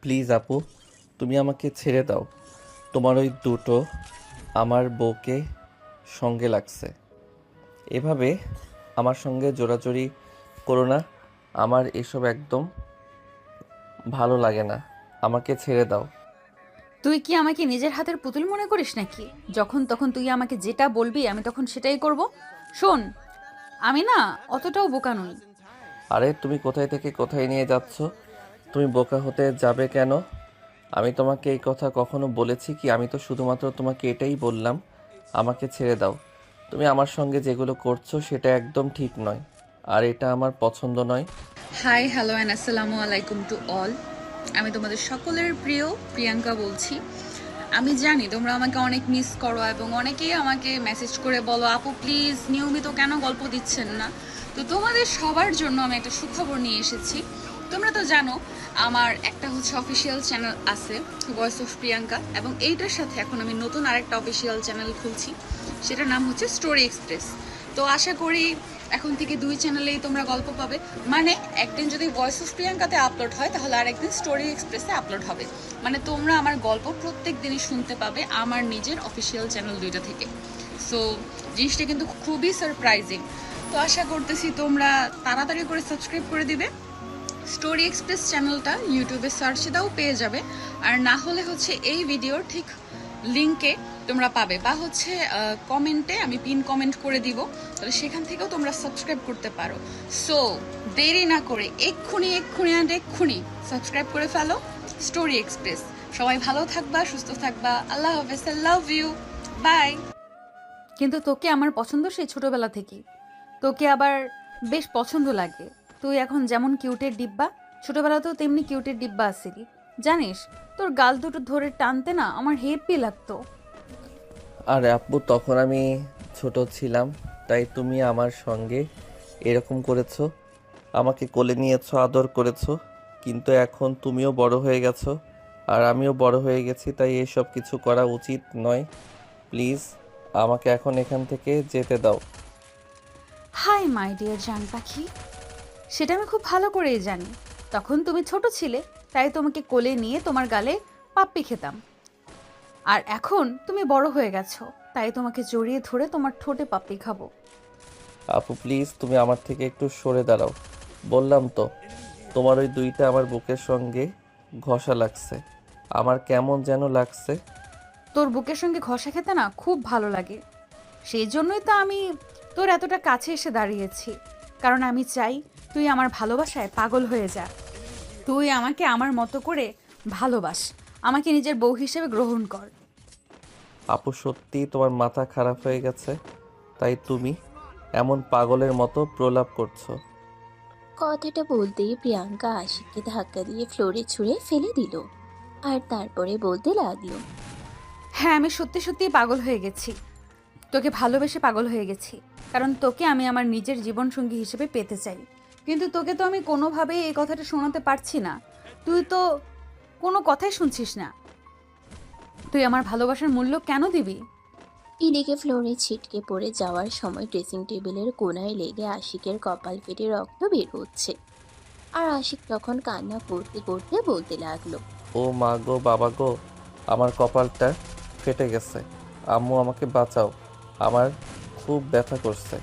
Please আপু, তুমি আমাকে ছেড়ে দাও। তোমার ওই দুটো আমার বউকে সঙ্গে লাগছে। এভাবে আমার সঙ্গে জোরাজুরি করো না। আমার এসব একদম ভালো লাগে না। আমাকে ছেড়ে দাও। তুই কি আমাকে নিজের হাতের পুতুল মনে করিস নাকি? যখন তখন তুই আমাকে যেটা বলবি আমি তখন সেটাই করব। শোন, আমি না অতটাও বোকা নই। আরে তুমি কোথায় থেকে কোথায় নিয়ে যাচ্ছ? তুমি বোকা হতে যাবে কেন? আমি তোমাকে এই কথা কখনো বলেছি কি? আমি তো শুধুমাত্র তোমাকে এটাই বললাম, আমাকে ছেড়ে দাও। তুমি আমার সঙ্গে যেগুলো করছো সেটা একদম ঠিক নয়, আর এটা আমার পছন্দ নয়। হাই, হ্যালো অ্যান্ড আসসালামু আলাইকুম টু অল। আমি তোমাদের সকলের প্রিয় প্রিয়াঙ্কা বলছি। আমি জানি তোমরা আমাকে অনেক মিস করো এবং অনেকেই আমাকে মেসেজ করে বলো, আপু প্লিজ নিয়মিত কেন গল্প দিচ্ছেন না। তো তোমাদের সবার জন্য আমি একটা সুখবর নিয়ে এসেছি। তোমরা তো জানো আমার একটা হচ্ছে অফিসিয়াল চ্যানেল আছে, ভয়েস অফ প্রিয়াঙ্কা, এবং এইটার সাথে এখন আমি নতুন আরেকটা অফিসিয়াল চ্যানেল খুলছি, সেটার নাম হচ্ছে স্টোরি এক্সপ্রেস। তো আশা করি এখন থেকে দুই চ্যানেলেই তোমরা গল্প পাবে। মানে একদিন যদি ভয়েস অফ প্রিয়াঙ্কাতে আপলোড হয় তাহলে আরেকদিন স্টোরি এক্সপ্রেসে আপলোড হবে। মানে তোমরা আমার গল্প প্রত্যেক দিনই শুনতে পাবে আমার নিজের অফিসিয়াল চ্যানেল দুইটা থেকে। সো জিনিসটা কিন্তু খুবই সারপ্রাইজিং। তো আশা করতেছি তোমরা তাড়াতাড়ি করে সাবস্ক্রাইব করে দিবে। স্টোরি এক্সপ্রেস চ্যানেলটা ইউটিউবে সার্চ দাও, পেয়ে যাবে। আর না হলে হচ্ছে এই ভিডিওর ঠিক লিঙ্কে তোমরা পাবে, বা হচ্ছে কমেন্টে আমি পিন কমেন্ট করে দিব, তাহলে সেখান থেকেও তোমরা সাবস্ক্রাইব করতে পারো। সো দেরি না করে এক্ষুনি এক্ষুনি অ্যান্ড এক্ষুনি সাবস্ক্রাইব করে ফেলো স্টোরি এক্সপ্রেস। সবাই ভালো থাকবা, সুস্থ থাকবা। আল্লাহ হাফেজ, আই লাভ ইউ, বাই। কিন্তু তোকে আমার পছন্দ সেই ছোটবেলা থেকেই। তোকে আবার বেশ পছন্দ লাগে। তুই এখন যেমন কিউটের ডিব্বা, ছোটবেলাতেও তেমনি কিউটের ডিব্বা আসিলি। জানিস, তোর গাল দুটো ধরে টানতে না আমার হেব্বি লাগতো। আর আপু, তখন আমি ছোট ছিলাম, তাই তুমি আমার সঙ্গে এরকম করেছো, আমাকে কোলে নিয়েছো, আদর করেছো। কিন্তু এখন তুমিও বড় হয়ে গেছো, আর আমিও বড় হয়ে গেছি, তাই এসব কিছু করা উচিত নয়। প্লিজ আমাকে এখন এখান থেকে যেতে দাও। হাই মাই ডিয়ার জান পাখি, সেটা আমি খুব ভালো করেই জানি। তখন তুমি ছোট ছিলে, তাই তোমাকে কোলে নিয়ে তোমার গালে পাপ্পি খেতাম। আর এখন তুমি বড় হয়ে গেছো, তাই তোমাকে জড়িয়ে ধরে তোমার ঠোঁটে পাপ্পি খাবো। আপু প্লিজ, তুমি আমার থেকে একটু সরে দাঁড়াও। বললাম তো, তোমার ওই দুইটা আমার বুকের সঙ্গে ঘষা লাগছে, আমার কেমন যেন লাগছে। তোর বুকের সঙ্গে ঘষা খেতে না খুব ভালো লাগে। সেই জন্যই তো আমি তোর এতটা কাছে এসে দাঁড়িয়েছি, কারণ আমি চাই তুই আমার ভালোবাসায় পাগল হয়ে যা। তুই আমাকে আমার মতো করে ভালোবাস, আমাকে নিজের বউ হিসেবে গ্রহণ কর। আপু সত্যি তোমার মাথা খারাপ হয়ে গেছে, তাই তুমি এমন পাগলের মতো প্রলাপ করছো। কথাটা বলতেই প্রিয়াঙ্কা আশিককে ধাক্কা দিয়ে ফ্লোরে ছুঁড়ে ফেলে দিল। আর তারপরে বলতে লাগলো, হ্যাঁ, আমি সত্যি সত্যি পাগল হয়ে গেছি। তোকে ভালোবেসে পাগল হয়ে গেছি, কারণ তোকে আমি আমার নিজের জীবনসঙ্গী হিসেবে পেতে চাই। কিন্তু তোকে তো আমি কোনোভাবেই এই কথাটা শোনাতে পারছি না। তুই তো কোনো কথাই শুনছিস না। তুই আমার ভালোবাসার মূল্য কেন দিবি? এদিকে ফ্লোরে ছিটকে পড়ে যাওয়ার সময় ড্রেসিং টেবিলের কোণায় লেগে আশিকের কপাল ফেটে রক্ত বের হচ্ছে। আর আশিক তখন কান্না করতে করতে বলতে লাগলো, ও মা গো, বাবা গো, আমার কপালটা ফেটে গেছে। আম্মু আমাকে বাঁচাও, আমার খুব ব্যথা করছে।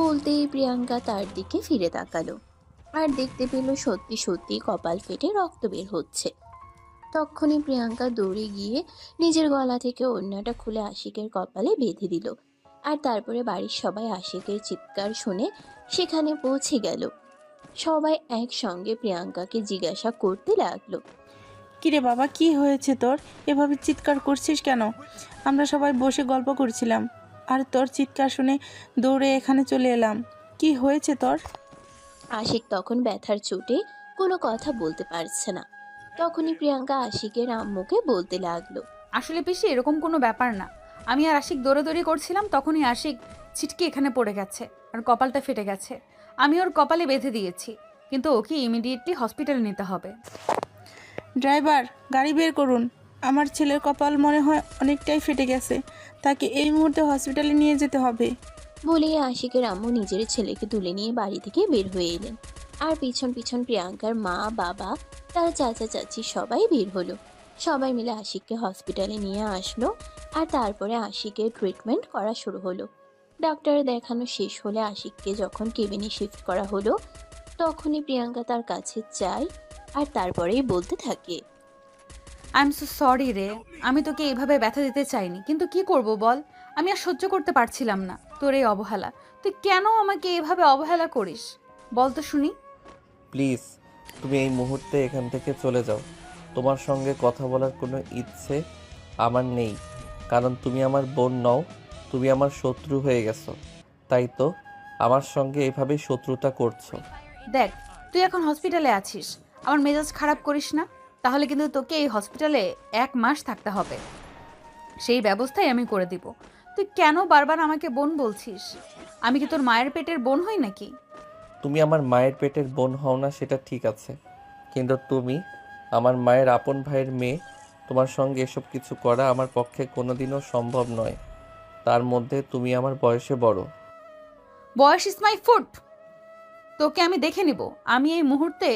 বলতেই প্রিয়াঙ্কা তার দিকে ফিরে তাকালো আর দেখতে পেল সত্যি সত্যি কপাল ফেটে রক্ত বের হচ্ছে। তক্ষুনি প্রিয়াঙ্কা দৌড়ে গিয়ে নিজের গলা থেকে ওড়নাটা খুলে আশিকের কপালে বেঁধে দিল। আর তারপরে বাড়ির সবাই আশিকের চিৎকার শুনে সেখানে পৌঁছে গেল। সবাই একসঙ্গে প্রিয়াঙ্কাকে জিজ্ঞাসা করতে লাগলো, কিরে বাবা, কি হয়েছে তোর? এভাবে চিৎকার করছিস কেন? আমরা সবাই বসে গল্প করছিলাম, আর তোর চিৎকার শুনে দৌড়ে এখানে চলে এলাম। কি হয়েছে তোর? আশিক তখন ব্যথার চোটে কোনো কথা বলতে পারছে না। তখনই প্রিয়াঙ্কা আশিকের আম্মুকে বলতে লাগলো, আসলে পিসি, এরকম কোনো ব্যাপার না। আমি আর আশিক দৌড়াদৌড়ি করছিলাম, তখনই আশিক ছিটকে এখানে পড়ে গেছে আর কপালটা ফেটে গেছে। আমি ওর কপালে বেঁধে দিয়েছি, কিন্তু ওকে ইমিডিয়েটলি হসপিটালে নিতে হবে। ড্রাইভার, গাড়ি বের করুন। আমার ছেলের কপাল মনে হয় অনেকটাই ফেটে গেছে, তাকে এই মুহূর্তে হসপিটালে নিয়ে যেতে হবে। বলেই আশিকের আম্মু নিজের ছেলেকে তুলে নিয়ে বাড়ি থেকে বের হয়ে এলেন। আর পিছন পিছন প্রিয়াঙ্কার মা বাবা তার চাচা চাচি সবাই বের হলো। সবাই মিলে আশিককে হসপিটালে নিয়ে আসলো। আর তারপরে আশিকের ট্রিটমেন্ট করা শুরু হলো। ডাক্তারের দেখানো শেষ হলে আশিককে যখন কেবিনে শিফট করা হলো, তখনই প্রিয়াঙ্কা তার কাছে যায় আর তারপরেই বলতে থাকে। আই এম সো সরি রে, আমি তোকে এইভাবে ব্যথা দিতে চাইনি, কিন্তু কি করব বল। আমি আর সহ্য করতে পারছিলাম না তোর এই অবহেলা। তুই কেন আমাকে এইভাবে অবহেলা করিস বল তো শুনি। প্লিজ তুমি এই মুহূর্তে এখান থেকে চলে যাও। তোমার সঙ্গে কথা বলার কোনো ইচ্ছে আমার নেই, কারণ তুমি আমার বোন নও, তুমি আমার শত্রু হয়ে গেছো। তাই তো আমার সঙ্গে এভাবেই শত্রুতা করছো। দেখ, তুই এখন হসপিটালে আছিস, আমার মেজাজ খারাপ করিস না, তাহলে কিন্তু তোকে এই হসপিটালে 1 মাস থাকতে হবে। সেই ব্যবস্থাই আমি করে দিব। তুই কেন বারবার আমাকে বোন বলছিস? আমি কি তোর মায়ের পেটের বোন হই নাকি? তুমি আমার মায়ের পেটের বোন হও না সেটা ঠিক আছে, কিন্তু তুমি আমার মায়ের আপন ভাইয়ের মেয়ে। তোমার সঙ্গে এসব কিছু করা আমার পক্ষে কোনোদিনও সম্ভব নয়। তার মধ্যে তুমি আমার বয়সে বড়। বয়স ইজ মাই ফুড। তোকে আমি দেখে নিব। আমি এই মুহূর্তে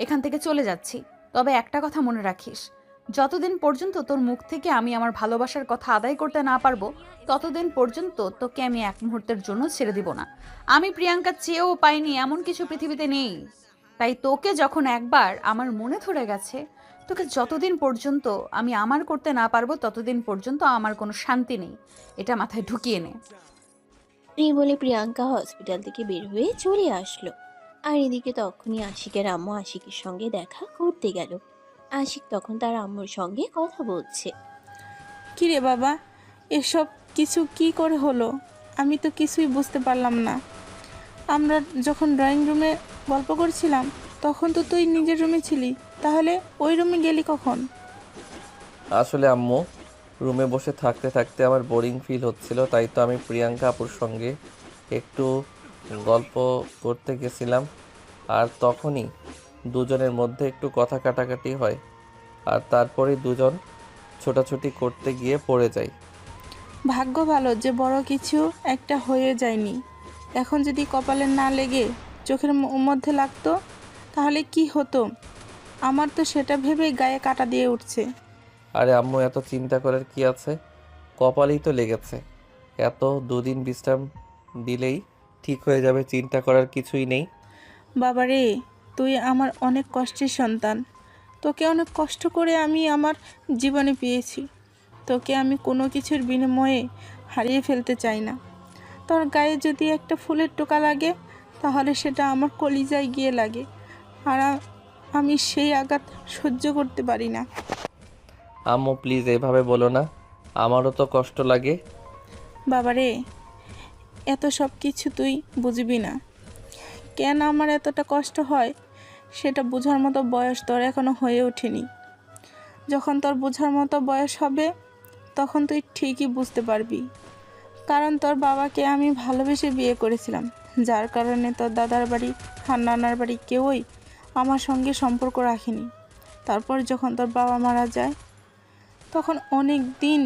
এখান থেকে চলে যাচ্ছি। তবে একটা কথা মনে রাখিস, যতদিন পর্যন্ত তোর মুখ থেকে আমি আমার ভালোবাসার কথা আদায় করতে না পারবো, ততদিন পর্যন্ত তোকে আমি এক মুহূর্তের জন্য ছেড়ে দিব না। আমি প্রিয়াঙ্কা চেয়েও পাইনি এমন কিছু পৃথিবীতে নেই। তাই তোকে যখন একবার আমার মনে ধরে গেছে, তোকে যতদিন পর্যন্ত আমি আমার করতে না পারবো ততদিন পর্যন্ত আমার কোনো শান্তি নেই। এটা মাথায় ঢুকিয়ে নে। এই বলে প্রিয়াঙ্কা হসপিটাল থেকে বের হয়ে চলে আসলো। আর এদিকে তখনই আশিকের আম্মু আশিকের সঙ্গে দেখা করতে গেল। আশিক তখন তার আম্মুর সঙ্গে কথা বলছে। কি রে বাবা, এসব কিছু কি করে হলো? আমি তো কিছুই বুঝতে পারলাম না। আমরা যখন ড্রয়িং রুমে গল্প করছিলাম তখন তো তুই নিজের রুমে ছিলি, তাহলে ওই রুমে গেলি কখন? আসলে আম্মু, রুমে বসে থাকতে থাকতে আমার বোরিং ফিল হচ্ছিল, তাই তো আমি প্রিয়াঙ্কা আপুর সঙ্গে একটু গল্প করতে গেছিলাম। আর তখনই দুজনের মধ্যে একটু কথা কাটাকাটি হয়, আর তারপরেই দুজন ছোটাছুটি করতে গিয়ে পড়ে যাই। ভাগ্য ভালো যে বড় কিছু একটা হয়ে যায়নি। এখন যদি কপালে না লেগে চোখের মধ্যে লাগতো তাহলে কি হতো? আমার তো সেটা ভেবেই গায়ে কাটা দিয়ে উঠছে। আরে আম্মু, এত চিন্তা করার কি আছে? কপালেই তো লেগেছে। এত দুদিন বিশ্রাম দিলেই ঠিক হয়ে যাবে, চিন্তা করার কিছুই নেই। বাবারে, তুই আমার অনেক কষ্টের সন্তান। তোকে অনেক কষ্ট করে আমি আমার জীবনে পেয়েছি। তোকে আমি কোনো কিছুর বিনিময়ে হারিয়ে ফেলতে চাই না। তোর গায়ে যদি একটা ফুলের টোকা লাগে তাহলে সেটা আমার কলিজায় গিয়ে লাগে, আর আমি সেই আঘাত সহ্য করতে পারি না। আম্মু প্লিজ এভাবে বলো না, আমারও তো কষ্ট লাগে। বাবারে, এত সব কিছু তুই বুঝবি না। কেন আমার এতটা কষ্ট হয় সেটা বোঝার মতো বয়স তোর এখনো হয়ে ওঠেনি। যখন তোর বোঝার মতো বয়স হবে তখন তুই ঠিকই বুঝতে পারবি। কারণ তোর বাবাকে আমি ভালোবেসে বিয়ে করেছিলাম, যার কারণে তোর দাদার বাড়ি আর নানার বাড়ি কেউই আমার সঙ্গে সম্পর্ক রাখেনি। তারপর যখন তোর বাবা মারা যায় তখন অনেক দিন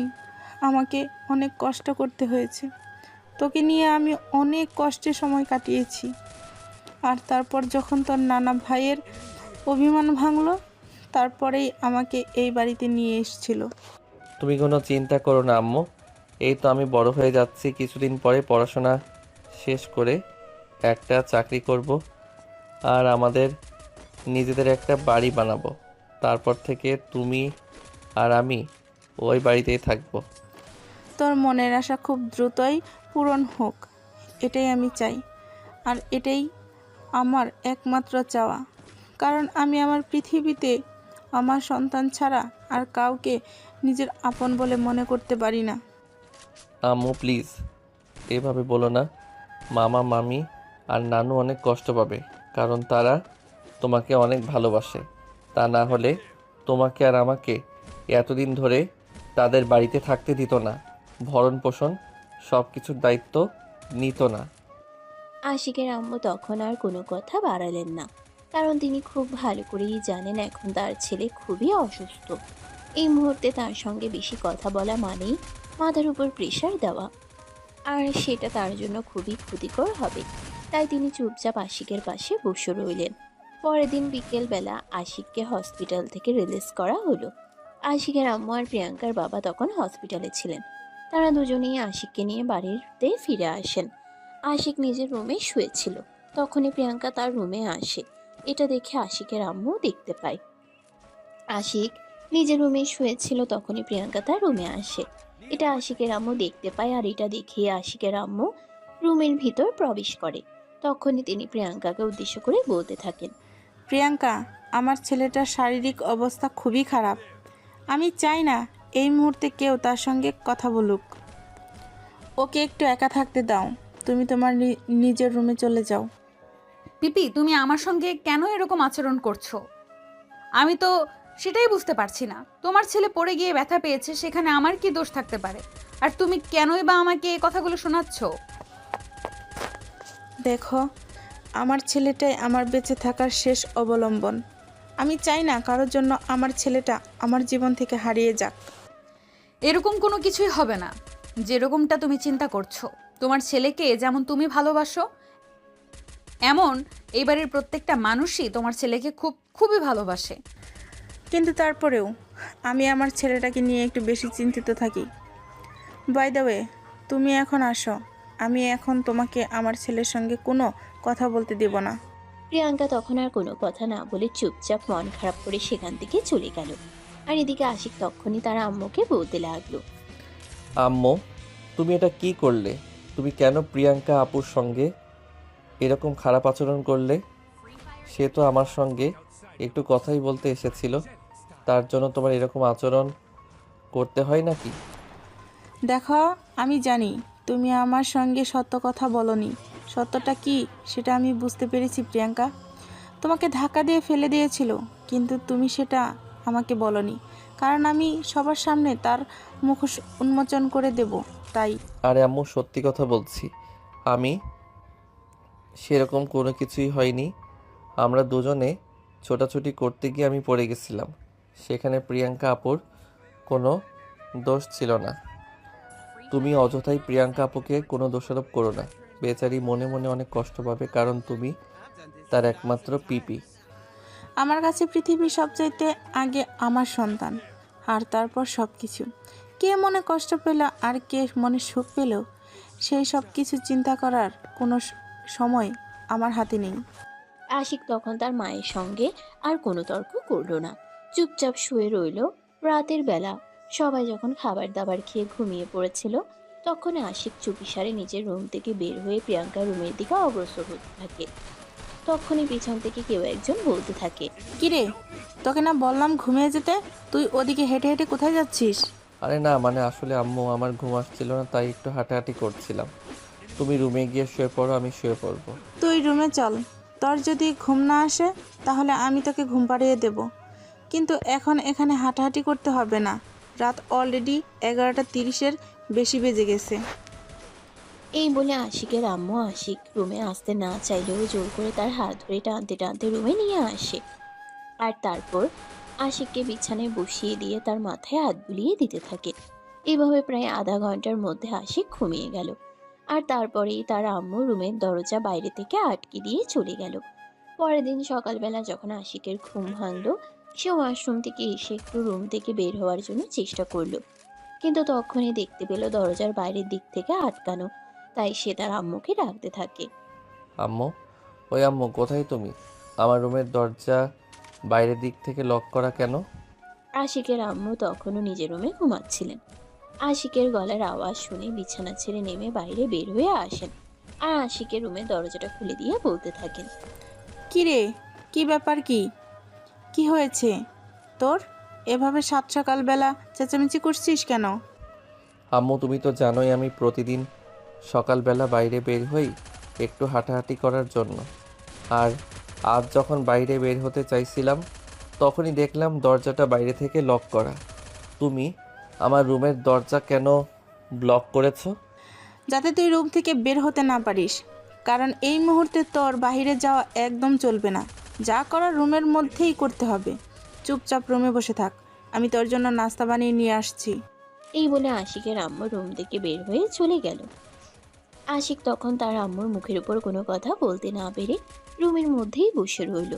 আমাকে অনেক কষ্ট করতে হয়েছে। তোকে নিয়ে আমি অনেক কষ্টের সময় কাটিয়েছি। আর তারপর যখন তোর নানা ভাইয়ের অভিমান ভাঙলো, তারপরেই আমাকে এই বাড়িতে নিয়ে এসেছিল। তুমি কোনো চিন্তা করো না আম্মু, এই তো আমি বড় হয়ে যাচ্ছি, কিছুদিন পরে পড়াশোনা শেষ করে একটা চাকরি করব, আর আমাদের নিজেদের একটা বাড়ি বানাবো। তারপর থেকে তুমি আর আমি ওই বাড়িতেই থাকবো। তোর মনের আশা খুব দ্রুতই পূরণ হোক, এটাই আমি চাই। আর এটাই আমার একমাত্র চাওয়া, কারণ আমি আমার পৃথিবীতে আমার সন্তান ছাড়া আর কাউকে নিজের আপন বলে মনে করতে পারি না। আম্মু প্লিজ এভাবে বলো না। মামা মামি আর নানু অনেক কষ্ট পাবে, কারণ তারা তোমাকে অনেক ভালোবাসে। তা না হলে তোমাকে আর আমাকে এতদিন ধরে তাদের বাড়িতে থাকতে দিত না, ভরণ পোষণ সব কিছুর দায়িত্ব নিত না। আশিকের আম্মু তখন আর কোনো কথা বাড়ালেন না, কারণ তিনি খুব ভালো করেই জানেন এখন তার ছেলে খুবই অসুস্থ। এই মুহূর্তে তার সঙ্গে বেশি কথা বলা মানেই মাথার উপর প্রেশার দেওয়া, আর সেটা তার জন্য খুবই ক্ষতিকর হবে। তাই তিনি চুপচাপ আশিকের পাশে বসে রইলেন। পরের দিন বিকেলবেলা আশিককে হসপিটাল থেকে রিলিজ করা হলো। আশিকের আম্মু আর প্রিয়াঙ্কার বাবা তখন হসপিটালে ছিলেন। তারা দুজনেই আশিককে নিয়ে বাড়িতে ফিরে আসেন। আশিক নিজের রুমে শুয়েছিল। তখনই প্রিয়াঙ্কা তার রুমে আসে। এটা দেখে আশিকের আম্মু দেখতে পায়। আশিক নিজের রুমে শুয়েছিল, তখনই প্রিয়াঙ্কা তার রুমে আসে। এটা আশিকের আম্মু দেখতে পায়, আর এটা দেখিয়ে আশিকের আম্মু রুমের ভিতর প্রবেশ করে। তখনই তিনি প্রিয়াঙ্কাকে উদ্দেশ্য করে বলতে থাকেন, প্রিয়াঙ্কা, আমার ছেলেটার শারীরিক অবস্থা খুবই খারাপ। আমি চাই না এই মুহূর্তে কেউ তার সঙ্গে কথা বলুক। ওকে একটু একা থাকতে দাও। তুমি তোমার নিজের রুমে চলে যাও। পিপি, তুমি আমার সঙ্গে কেন এরকম আচরণ করছো? আমি তো সেটাই বুঝতে পারছি না। তোমার ছেলে পড়ে গিয়ে ব্যথা পেয়েছে, সেখানে আমার কি দোষ থাকতে পারে? আর তুমি কেনই বা আমাকে এই কথাগুলো শোনাচ্ছ? দেখো, আমার ছেলেটাই আমার বেঁচে থাকার শেষ অবলম্বন। আমি চাই না কারোর জন্য আমার ছেলেটা আমার জীবন থেকে হারিয়ে যাক। এরকম কোনো কিছুই হবে না যেরকমটা তুমি চিন্তা করছো। তোমার ছেলেকে যেমন তুমি ভালোবাসো, এমন এইবারের প্রত্যেকটা মানুষই তোমার ছেলেকে খুবই ভালোবাসে। কিন্তু তারপরেও আমি আমার ছেলেটাকে নিয়ে একটু বেশি চিন্তিত থাকি। বাই দ্য ওয়ে, তুমি এখন আসো। আমি এখন তোমাকে আমার ছেলের সঙ্গে কোনো কথা বলতে দেব না। প্রিয়াঙ্কা তখন আর কোনো কথা না বলে চুপচাপ মন খারাপ করে সেখান থেকে চলে গেল। আর এদিকে আশিক তখনই তার আম্মুকে বলতে লাগলো, আম্মু, তুমি এটা কি করলে? তুমি কেন প্রিয়াঙ্কা আপুর সঙ্গে এরকম খারাপ আচরণ করলে? সে তো আমার সঙ্গে একটু কথাই বলতে এসেছিল, তার জন্য তোমার এরকম আচরণ করতে হয় নাকি? দেখো, আমি জানি তুমি আমার সঙ্গে সত্য কথা বলনি। সত্যটা কি সেটা আমি বুঝতে পেরেছি প্রিয়াঙ্কা। তোমাকে ধাক্কা দিয়ে ফেলে দিয়েছিল, কিন্তু তুমি সেটা আমাকে বলনি, কারণ আমি সবার সামনে তার মুখোশ উন্মোচন করে দেব, তাই। আরে আম্মু, সত্যি কথা বলছি, আমি সেরকম কোনো কিছুই হয়নি। আমরা দুজনে ছোটাছুটি করতে গিয়ে আমি পড়ে গেছিলাম। সেখানে প্রিয়াঙ্কা আপুর কোনো দোষ ছিল না। তুমি অযথাই প্রিয়াঙ্কা আপুকে কোনো দোষারোপ করো না। বেচারি মনে মনে অনেক কষ্ট পাবে, কারণ তুমি তার একমাত্র পিপি। আমার কাছে পৃথিবীর সবচাইতে আগে আমার সন্তান, আর তারপর সব কিছু। কে মনে কষ্ট পেল আর কে মনে সুখ পেল, সেই সব কিছু চিন্তা করার কোনো সময় আমার হাতে নেই। আশিক তখন তার মায়ের সঙ্গে আর কোনো তর্ক করলো না, চুপচাপ শুয়ে রইল। রাতের বেলা সবাই যখন খাবার দাবার খেয়ে ঘুমিয়ে পড়েছিল, তখন আশিক চুপিসারে নিজের রুম থেকে বের হয়ে প্রিয়াঙ্কার রুমের দিকে অগ্রসর হতে থাকে। তখনই পিছন থেকে কেউ একজন বলতে থাকে, কিরে, তোকে না বললাম ঘুমিয়ে যেতে? তুই ওদিকে হেঁটে হেঁটে কোথায় যাচ্ছিস? আরে না, মানে আসলে আম্মু আমার ঘুম আসছিল না, তাই একটু হাঁটাহাঁটি করছিলাম। তুমি রুমে গিয়ে শুয়ে পড়ো, আমি শুয়ে পড়বো। তুই রুমে চল। তোর যদি ঘুম না আসে তাহলে আমি তোকে ঘুম পাড়িয়ে দেব, কিন্তু এখন এখানে হাঁটাহাঁটি করতে হবে না। রাত অলরেডি 11:30-এর বেশি বেজে গেছে। এই বলে আশিকের আম্মু আশিক রুমে আসতে না চাইলেও জোর করে তার হাত ধরে টানতে টানতে রুমে নিয়ে আসে। আর তারপর আশিককে বিছানায় বসিয়ে দিয়ে তার মাথায় হাত বুলিয়ে দিতে থাকে। এভাবে প্রায় আধা ঘন্টার মধ্যে আশিক ঘুমিয়ে গেল। আর তারপরেই তার আম্মু রুমের দরজা বাইরে থেকে আটকে দিয়ে চলে গেল। পরের দিন সকালবেলা যখন আশিকের ঘুম ভাঙলো, সে ওয়াশরুম থেকে এসে একটু রুম থেকে বের হওয়ার জন্য চেষ্টা করলো, কিন্তু তখনই দেখতে পেল দরজার বাইরের দিক থেকে আটকানো। তাই সে তার আম্মুকে ডাকতে থাকে, আম্মু, ওই আম্মু, কোথায় তুমি? আমার রুমের দরজা বাইরের দিক থেকে লক করা কেন? আশিকের আম্মু তখনও নিজের রুমে ঘুমাচ্ছিলেন। আশিকের গলার আওয়াজ শুনে বিছানা ছেড়ে নেমে বাইরে বের হয়ে আসেন, আর আশিকের রুমের দরজাটা খুলে দিয়ে বলতে থাকেন, কিরে, কি ব্যাপার? কি কি হয়েছে তোর? এভাবে সাত সকালবেলা চেঁচামেচি করছিস কেন? আম্মু, তুমি তো জানোই আমি প্রতিদিন সকালবেলা বাইরে বের হই একটু হাঁটাহাঁটি করার জন্য। আর আজ যখন বাইরে বের হতে চাইছিলাম, তখনই দেখলাম দরজাটা বাইরে থেকে লক করা। তুমি আমার রুমের দরজা কেন ব্লক করেছো? যাতে তুই রুম থেকে বের হতে না পারিস, কারণ এই মুহূর্তে তোর বাইরে যাওয়া একদম চলবে না। যা করার রুমের মধ্যেই করতে হবে। চুপচাপ রুমে বসে থাক, আমি তোর জন্য নাস্তা বানিয়ে নিয়ে আসছি। এই বলে আশিকের আম্মু রুম থেকে বের হয়ে চলে গেল। আশিক তখন তার আম্মুর মুখের উপর কোনো কথা বলতে না পেরে রুমের মধ্যেই বসে রইল।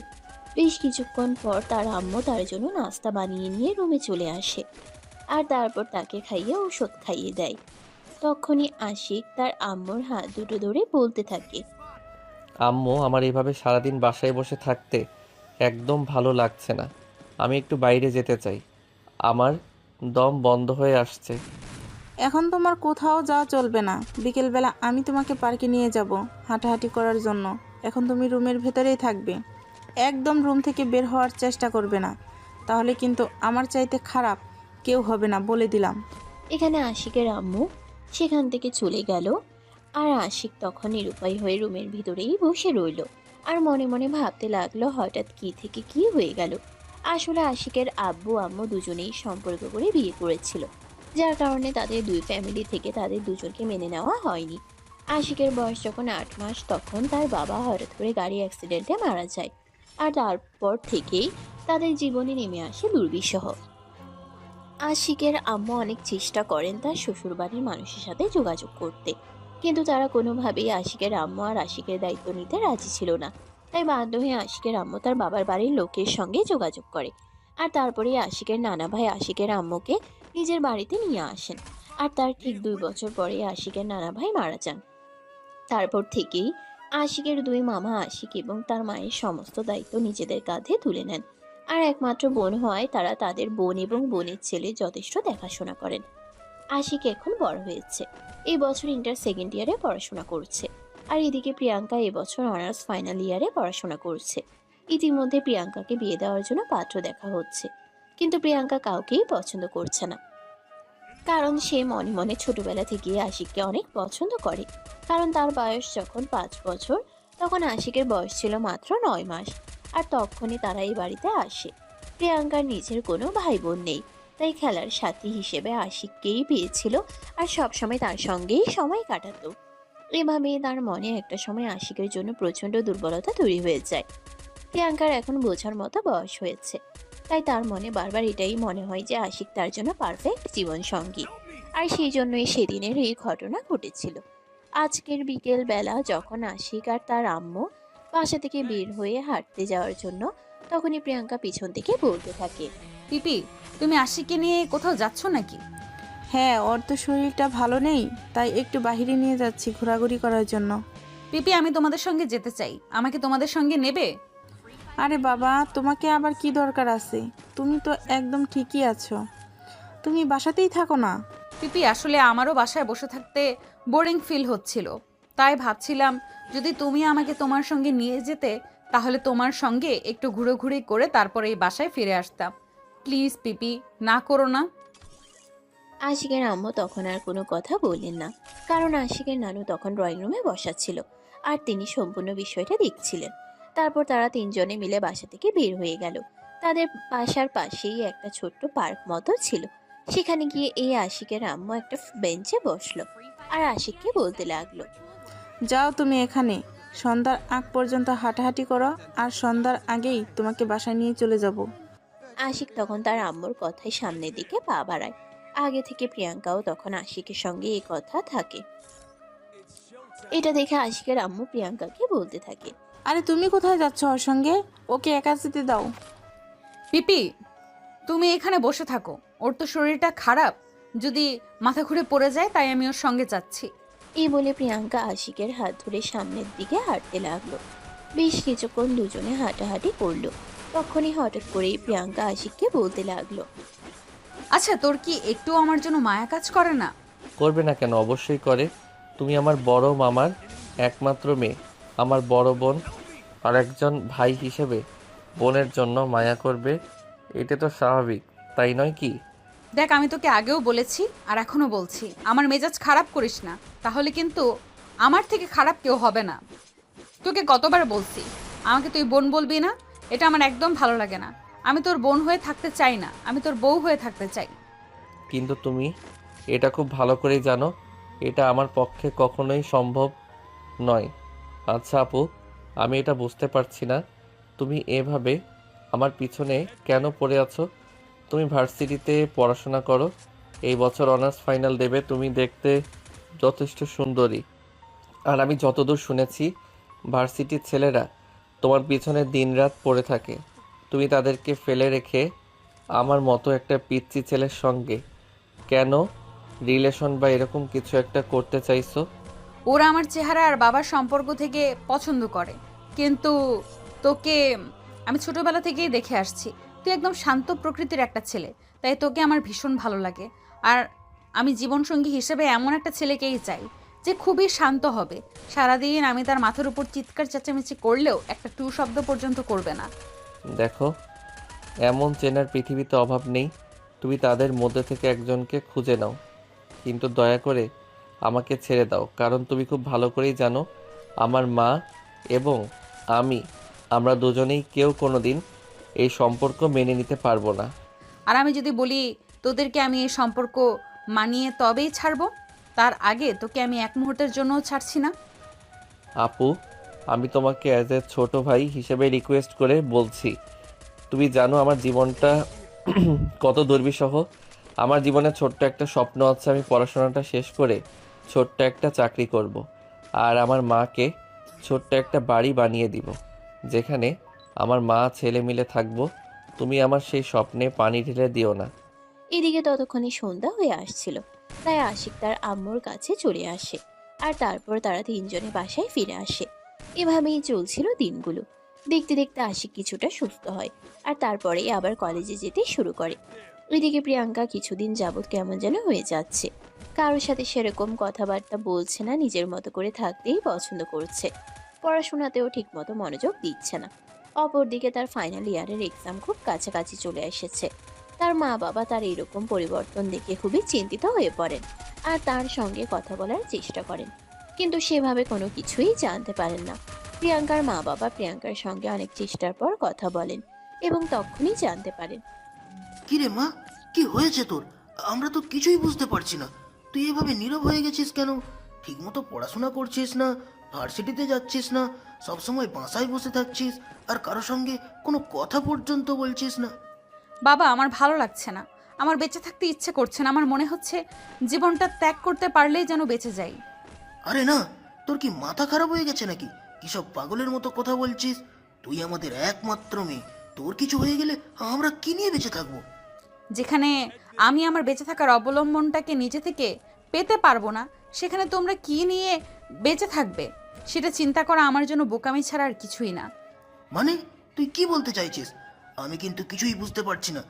বেশ কিছুক্ষণ পর তার আম্মু তার জন্য নাস্তা বানিয়ে নিয়ে রুমে চলে আসে আর তারপর তাকে খাইয়ে ওষুধ খাইয়ে দেয়। তখনই আশিক তার আম্মুর হাত দুটো ধরে বলতে থাকে। আম্মু, আমার এইভাবে সারাদিন বাসায় বসে থাকতে একদম ভালো লাগছে না। আমি একটু বাইরে যেতে চাই। আমার দম বন্ধ হয়ে আসছে। এখন তোমার কোথাও যাওয়া চলবে না। বিকেলবেলা আমি তোমাকে পার্কে নিয়ে যাব হাঁটাহাঁটি করার জন্য। এখন তুমি রুমের ভেতরেই থাকবে, একদম রুম থেকে বের হওয়ার চেষ্টা করবে না, তাহলে কিন্তু আমার চাইতে খারাপ কেউ হবে না, বলে দিলাম। এখানে আশিকের আম্মু সেখান থেকে চলে গেল আর আশিক তখন নিরুপায় হয়ে রুমের ভিতরেই বসে রইল আর মনে মনে ভাবতে লাগলো হঠাৎ কি থেকে কি হয়ে গেল। আসলে আশিকের আব্বু আম্মু দুজনেই সম্পর্ক করে বিয়ে করেছিল, যার কারণে তাদের দুই ফ্যামিলি থেকে তাদের দুজনকে মেনে নেওয়া হয়নি। আশিকের বয়স যখন 8 মাস তখন তার বাবা হঠাৎ করে গাড়ি অ্যাক্সিডেন্টে মারা যায় আর তারপর থেকেই তাদের জীবনে নেমে আসে দুর্বিষহ। আশিকের আম্মু অনেক চেষ্টা করেন তার শ্বশুরবাড়ির মানুষের সাথে যোগাযোগ করতে, কিন্তু তারা কোনোভাবেই আশিকের আম্মু আর আশিকের দায়িত্ব নিতে রাজি ছিল না। তাই বাধ্য হয়ে আশিকের আম্মু তার বাবার বাড়ির লোকের সঙ্গে যোগাযোগ করে আর তারপরে আশিকের নানা ভাই আশিকের আম্মুকে নিজের বাড়িতে নিয়ে আসেন। আর তার ঠিক 2 বছর পরে আশিকের নানা ভাই মারা যান। তারপর থেকেই আশিকের দুই মামা আশিক এবং তার মায়ের সমস্ত দায়িত্ব নিজেদের কাঁধে তুলে নেন। আর একমাত্র বোন হয় তারা তাদের বোন এবং বোনের ছেলে যথেষ্ট দেখাশোনা করেন। আশিক এখন বড় হয়েছে, এই বছর ইন্টার সেকেন্ড ইয়ারে পড়াশোনা করছে। আর এদিকে প্রিয়াঙ্কা এবছর অনার্স ফাইনাল ইয়ারে পড়াশোনা করছে। ইতিমধ্যে প্রিয়াঙ্কাকে বিয়ে দেওয়ার জন্য পাত্র দেখা হচ্ছে, কিন্তু প্রিয়াঙ্কা কাউকেই পছন্দ করছে না, কারণ সে মনে মনে ছোটবেলা থেকে আশিককে অনেক পছন্দ করে। কারণ তার বয়স যখন 5 বছর তখন আশিকের বয়স ছিল মাত্র 9 মাস। আর তখনই তারা এই বাড়িতে আসে। প্রিয়াঙ্কার নিজের কোনো ভাই বোন নেই, তাই খেলার সাথী হিসেবে আশিককেই পেয়েছিল আর সবসময় তার সঙ্গেই সময় কাটাতো। এভাবেই তার মনে একটা সময় আশিকের জন্য প্রচন্ড দুর্বলতা তৈরি হয়ে যায়। প্রিয়াঙ্কার এখন বোঝার মতো বয়স হয়েছে, তাই তার মনে বারবার এটাই মনে হয় যে আশিক তার জন্য পারফেক্ট জীবন সঙ্গী। আর সেই জন্যই সেদিনের এই ঘটনা ঘটেছিল। আজকের বিকেল বেলা যখন আশিক আর তার আম্মু বাসা থেকে বের হয়ে হাঁটতে যাওয়ার জন্য, তখনই প্রিয়াঙ্কা পিছন থেকে বলতে থাকে। পিপি, তুমি আশিককে নিয়ে কোথাও যাচ্ছ নাকি? হ্যাঁ, ওর তো শরীরটা ভালো নেই, তাই একটু বাইরে নিয়ে যাচ্ছি ঘোরাঘুরি করার জন্য। পিপি, আমি তোমাদের সঙ্গে যেতে চাই, আমাকে তোমাদের সঙ্গে নেবে? আরে বাবা, তোমাকে আবার কি দরকার আছে? তুমি তো একদম ঠিকই আছো, তুমি বাসাতেই থাকো না। পিপি, আসলে আমারও বাসায় বসে থাকতে বোরিং ফিল হচ্ছিল, তাই ভাবছিলাম যদি তুমি আমাকে তোমার সঙ্গে নিয়ে যেতে, তাহলে তোমার সঙ্গে একটু ঘুরোঘুরি করে তারপরে এই বাসায় ফিরে আসতাম। প্লিজ পিপি, না করো না। আশিকের আম্মু তখন আর কোনো কথা বললেন না, কারণ আশিকের নানু তখন ড্রয়িং রুমে বসা ছিল আর তিনি সম্পূর্ণ বিষয়টা দেখছিলেন। তারপর তারা তিনজনে মিলে বাসা থেকে বের হয়ে গেল। তাদের বাসার পাশেই একটা ছোট্ট পার্ক মতো ছিল। সেখানে গিয়ে এই আশিকের আম্মু একটা বেঞ্চে বসলো আর আশিককে বলতে লাগলো। যাও তুমি এখানে সন্ধ্যার আগ পর্যন্ত হাঁটাহাঁটি করো, আর সন্ধ্যার আগেই তোমাকে বাসায় নিয়ে চলে যাব। আশিক তখন তার আম্মুর কথায় সামনের দিকে পা বাড়ায়। আগে থেকে প্রিয়াঙ্কাও তখন আশিকের সঙ্গে এই কথা থাকে। এটা দেখে আশিকের আম্মু প্রিয়াঙ্কাকে বলতে থাকে। আরে তুমি কোথায় যাচ্ছ ওর সঙ্গে? ওকে একা যেতে দাও। পিপি, তুমি এখানে বসে থাকো, ওর তো শরীরটা খারাপ, যদি মাথা ঘুরে পড়ে যায়, তাই আমি ওর সঙ্গে যাচ্ছি। এই বলে প্রিয়াঙ্কা আশিকের হাত ধরে সামনের দিকে হাঁটতে লাগলো। বেশ কিছুক্ষণ দুজনে হাঁটাহাঁটি করলো। তখনই হঠাৎ করেই প্রিয়াঙ্কা আশিককে বলতে লাগলো। আচ্ছা, তোর কি একটু আমার জন্য মায়া কাজ করে না? করবে না কেন? অবশ্যই করে। তুমি আমার বড় মামার একমাত্র মেয়ে, আমার বড় বোন, আর একজন ভাই হিসেবে বোনের জন্য মায়া করবে, এটা তো স্বাভাবিক, তাই নয় কি? দেখ, আমি তোকে আগেও বলেছি আর এখনো বলছি, আমার মেজাজ খারাপ করিস না, তাহলে কিন্তু আমার থেকে খারাপ কেউ হবে না। তোকে কতবার বলছি আমাকে তুই বোন বলবি না, এটা আমার একদম ভালো লাগে না। আমি তোর বোন হয়ে থাকতে চাই না, আমি তোর বউ হয়ে থাকতে চাই। কিন্তু তুমি এটা খুব ভালো করেই জানো এটা আমার পক্ষে কখনোই সম্ভব নয়। আচ্ছা আপু, আমি এটা বুঝতে পারছি না, তুমি এভাবে আমার পিছনে কেন পড়ে আছো? তুমি ভার্সিটিতে পড়াশোনা করো, এই বছর অনার্স ফাইনাল দেবে, তুমি দেখতে যথেষ্ট সুন্দরী। আর আমি যতদূর শুনেছি ভার্সিটির ছেলেরা তোমার পিছনে দিনরাত পড়ে থাকে। তুমি তাদেরকে ফেলে রেখে আমার মতো একটা পিচ্চি ছেলের সঙ্গে কেন রিলেশন বা এরকম কিছু একটা করতে চাইছো? ওরা আমার চেহারা আর বাবার সম্পর্ক থেকে পছন্দ করে, কিন্তু তোকে আমি ছোটবেলা থেকেই দেখে আসছি। তুই একদম শান্ত প্রকৃতির একটা ছেলে, তাই তোকে আমার ভীষণ ভালো লাগে। আর আমি জীবনসঙ্গী হিসেবে এমন একটা ছেলেকেই চাই যে খুবই শান্ত হবে। সারাদিন আমি তার মাথার উপর চিৎকার চেঁচামেচি করলেও একটা টু শব্দ পর্যন্ত করবে না। দেখো, এমন চেনার পৃথিবীতে অভাব নেই। তুমি তাদের মধ্যে থেকে একজনকে খুঁজে নাও, কিন্তু দয়া করে আমাকে ছেড়ে দাও, কারণ তুমি খুব ভালো করেই জানো আমার মা এবং আমরা দুজনেই কেউ কোনো দিন এই সম্পর্ক মেনে নিতে পারবো না। আর আমি যদি বলি তোদেরকে আমি এই সম্পর্ক মানিয়ে তবেই ছাড়বো, তার আগে তোকে আমি এক মুহূর্তের জন্যও ছাড়ছি না। আপু, আমি তোমাকে অ্যাজ এ ছোট ভাই হিসেবে রিকোয়েস্ট করে বলছি, তুমি জানো আমার জীবনটা কত দুর্বিষহ। আমার জীবনে ছোট্ট একটা স্বপ্ন আছে, আমি পড়াশোনাটা শেষ করে ছোট্ট একটা চাকরি করব। আর আমার মাকে ছোট্ট একটা বাড়ি বানিয়ে দিব, যেখানে আমার মা ছেলে মিলে থাকবো। তুমি আমার সেই স্বপ্নে পানি ঢেলে দিও না। এদিকে ততক্ষণে সন্ধ্যা হয়ে আসছিল, তাই আশিক তার আম্মুর কাছে চলে আসে। আর তারপর তারা তিনজনে বাসায় ফিরে আসে। এভাবেই চলছিল দিনগুলো। দেখতে দেখতে আশিক কিছুটা সুস্থ হয়, আর তারপরেই আবার কলেজে যেতে শুরু করে। এদিকে প্রিয়াঙ্কা কিছুদিন যাবৎ কেমন যেন হয়ে যাচ্ছে। কারোর সাথে সেরকম কথাবার্তা বলছে না, নিজের মতো করে থাকতেই পছন্দ করছে। পড়াশোনাতেও ঠিকমতো মনোযোগ দিচ্ছে না। অপরদিকে তার ফাইনাল ইয়ারের এক্সাম খুব কাছাকাছি চলে এসেছে। তার মা বাবা তার এরকম পরিবর্তন দেখে খুবই চিন্তিত হয়ে পড়েন, আর তার সঙ্গে কথা বলার চেষ্টা করেন, কিন্তু সেভাবে কোনো কিছুই জানতে পারেন না। প্রিয়াঙ্কার মা বাবা প্রিয়াঙ্কার সঙ্গে অনেক চেষ্টার পর কথা বলেন এবং তখনই জানতে পারেন। কি রে মা, কি হয়েছে তোর? আমরা তো কিছুই বুঝতে পারছি না। তুই এভাবে নীরব হয়ে গেছিস কেন? ঠিকমতো পড়াশোনা করছিস না, ভার্সিটিতে যাচ্ছিস না, সবসময় বাসায় বসে থাকছিস, আর কারো সঙ্গে কোনো কথা পর্যন্ত বলছিস না। বাবা, আমার ভালো লাগছে না, আমার বেঁচে থাকতে ইচ্ছে করছে না। আমার মনে হচ্ছে জীবনটা ত্যাগ করতে পারলেই যেন বেঁচে যাই। আরে না, তোর কি মাথা খারাপ হয়ে গেছে নাকি? কিসব পাগলের মতো কথা বলছিস? তুই আমাদের একমাত্র মেয়ে, তোর কিছু হয়ে গেলে আমরা কি নিয়ে বেঁচে থাকবো? যেখানে আমি আমার বেঁচে থাকার অবলম্বনটাকে নিজে থেকে পেতে পারবো না, সেখানে তোমরা কি নিয়ে বেঁচে থাকবে সেটা চিন্তা করা আমার জন্য বোকামি ছাড়া আর কিছুই না। মানে তুই কি বলতে চাইছিস? আমি কিন্তু কিছুই বুঝতে পারছি না।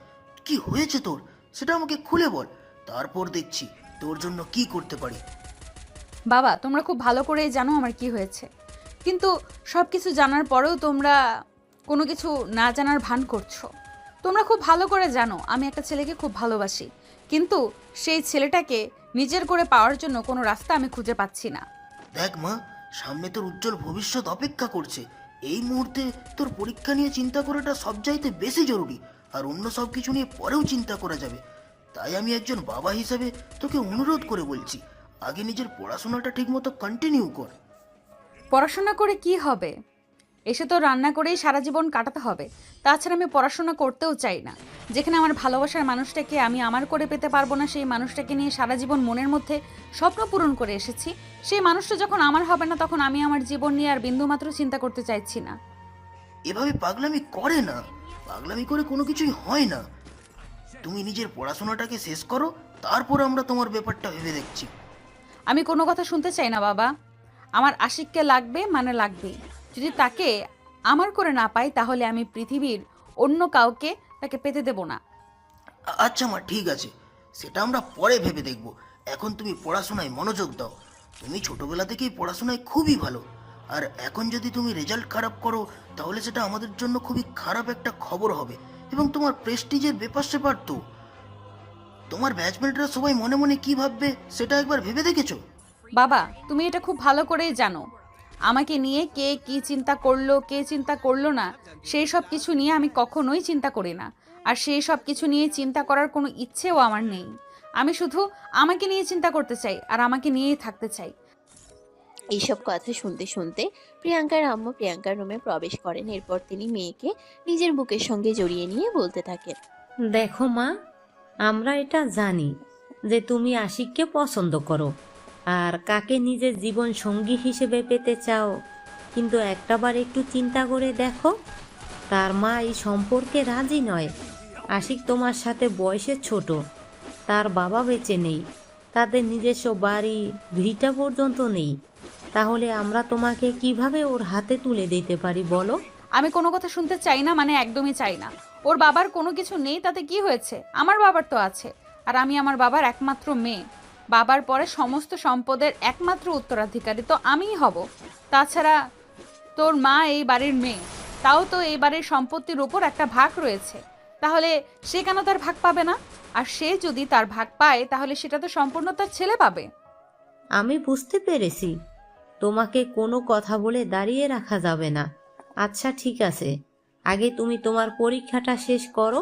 কি হয়েছে তোর, সেটা আমাকে খুলে বল, তারপর দেখছি তোর জন্য কি করতে পারি। বাবা, তোমরা খুব ভালো করেই জানো আমার কি হয়েছে, কিন্তু সব কিছু জানার পরেও তোমরা কোনো কিছু না জানার ভান করছো। তোমরা খুব ভালো করে জানো আমি একটা ছেলেকে খুব ভালোবাসি, কিন্তু সেই ছেলেটাকে নিজের করে পাওয়ার জন্য কোনো রাস্তা আমি খুঁজে পাচ্ছি না। দেখ মা, সামনে তোর উজ্জ্বল ভবিষ্যৎ অপেক্ষা করছে। এই মুহূর্তে তোর পরীক্ষা নিয়ে চিন্তা করাটা সবচাইতে বেশি জরুরি, আর অন্য সব কিছু নিয়ে পরেও চিন্তা করা যাবে। তাই আমি একজন বাবা হিসেবে তোকে অনুরোধ করে বলছি, আগে নিজের পড়াশোনাটা ঠিকমতো কন্টিনিউ কর। পড়াশোনা করে কি হবে? এসে তো রান্না করেই সারা জীবন কাটাতে হবে। তাছাড়া আমি পড়াশোনা করতেও চাই না। যেখানে আমার ভালোবাসার মানুষটাকে আমি আমার করে পেতে পারবো না, সেই মানুষটাকে নিয়ে সারা জীবন মনের মধ্যে স্বপ্ন পূরণ করে এসেছি, সেই মানুষটা যখন আমার হবে না, তখন আমি আমার জীবন নিয়ে আর বিন্দুমাত্র চিন্তা করতে চাইছি না। এভাবে পাগলামি করে না, পাগলামি করে কোনো কিছুই হয় না। তুমি নিজের পড়াশোনাটাকে শেষ করো, তারপর আমরা তোমার ব্যাপারটা ভেবে দেখছি। আমি কোনো কথা শুনতে চাই না বাবা। আমার আশিককে লাগবে মানে লাগবেই। যদি তাকে আমার করে না পাই, তাহলে আমি পৃথিবীর অন্য কাউকে তাকে পেতে দেব না। আচ্ছা মা, ঠিক আছে, সেটা আমরা পরে ভেবে দেখব। এখন তুমি পড়াশোনায় মনোযোগ দাও। তুমি ছোটবেলা থেকেই পড়াশোনায় খুবই ভালো, আর এখন যদি তুমি রেজাল্ট খারাপ করো, তাহলে সেটা আমাদের জন্য খুবই খারাপ একটা খবর হবে, এবং তোমার প্রেস্টিজের ব্যাপার স্যাপার তো। তোমার ব্যাচমেটরা সবাই মনে মনে কি ভাববে সেটা একবার ভেবে দেখেছো? বাবা, তুমি এটা খুব ভালো করেই জানো আমাকে নিয়ে কে কি চিন্তা করলো, কে চিন্তা করলো না, সেই সব কিছু নিয়ে আমি কখনোই চিন্তা করি না। আর সেই সব কিছু নিয়ে চিন্তা করার কোনো ইচ্ছেও আমার নেই। আমি শুধু আমাকে নিয়ে চিন্তা করতে চাই, আর আমাকে নিয়েই থাকতে চাই। এইসব কথা শুনতে শুনতে প্রিয়াঙ্কার আম্মু প্রিয়াঙ্কার রুমে প্রবেশ করেন। এরপর তিনি মেয়েকে নিজের বুকের সঙ্গে জড়িয়ে নিয়ে বলতে থাকেন। দেখো মা, আমরা এটা জানি যে তুমি আশিককে পছন্দ করো, আর কাকে নিজের জীবন সঙ্গী হিসেবে পেতে চাও কিন্তু একটাবার একটু চিন্তা করে দেখো, তার মা এই সম্পর্কে রাজি নয়। আশিক তোমার সাথে বয়সে ছোট, তার বাবা বেঁচে নেই, তাদের নিজস্ব বাড়ি ভিটা পর্যন্ত নেই। তাহলে আমরা তোমাকে কিভাবে ওর হাতে তুলে দিতে পারি বলো? আমি কোনো কথা শুনতে চাই না, মানে একদমই চাই না। ওর বাবার কোনো কিছু নেই তাতে কি হয়েছে? আমার বাবার তো আছে। আর আমি আমার বাবার একমাত্র মেয়ে। বাবার পরে সমস্ত সম্পদের একমাত্র উত্তরাধিকারী তো আমিই হব। তাছাড়া তোর মা এই বাড়ির মেয়ে, তাও তো এই বাড়ির সম্পত্তির উপর একটা ভাগ রয়েছে। তাহলে সে কেন তার ভাগ পাবে না? আর সে যদি তার ভাগ পায় তাহলে সেটা তো সম্পূর্ণ তার ছেলে পাবে। আমি বুঝতে পেরেছি, তোমাকে কোনো কথা বলে দাঁড়িয়ে রাখা যাবে না। আচ্ছা ঠিক আছে, আগে তুমি তোমার পরীক্ষাটা শেষ করো,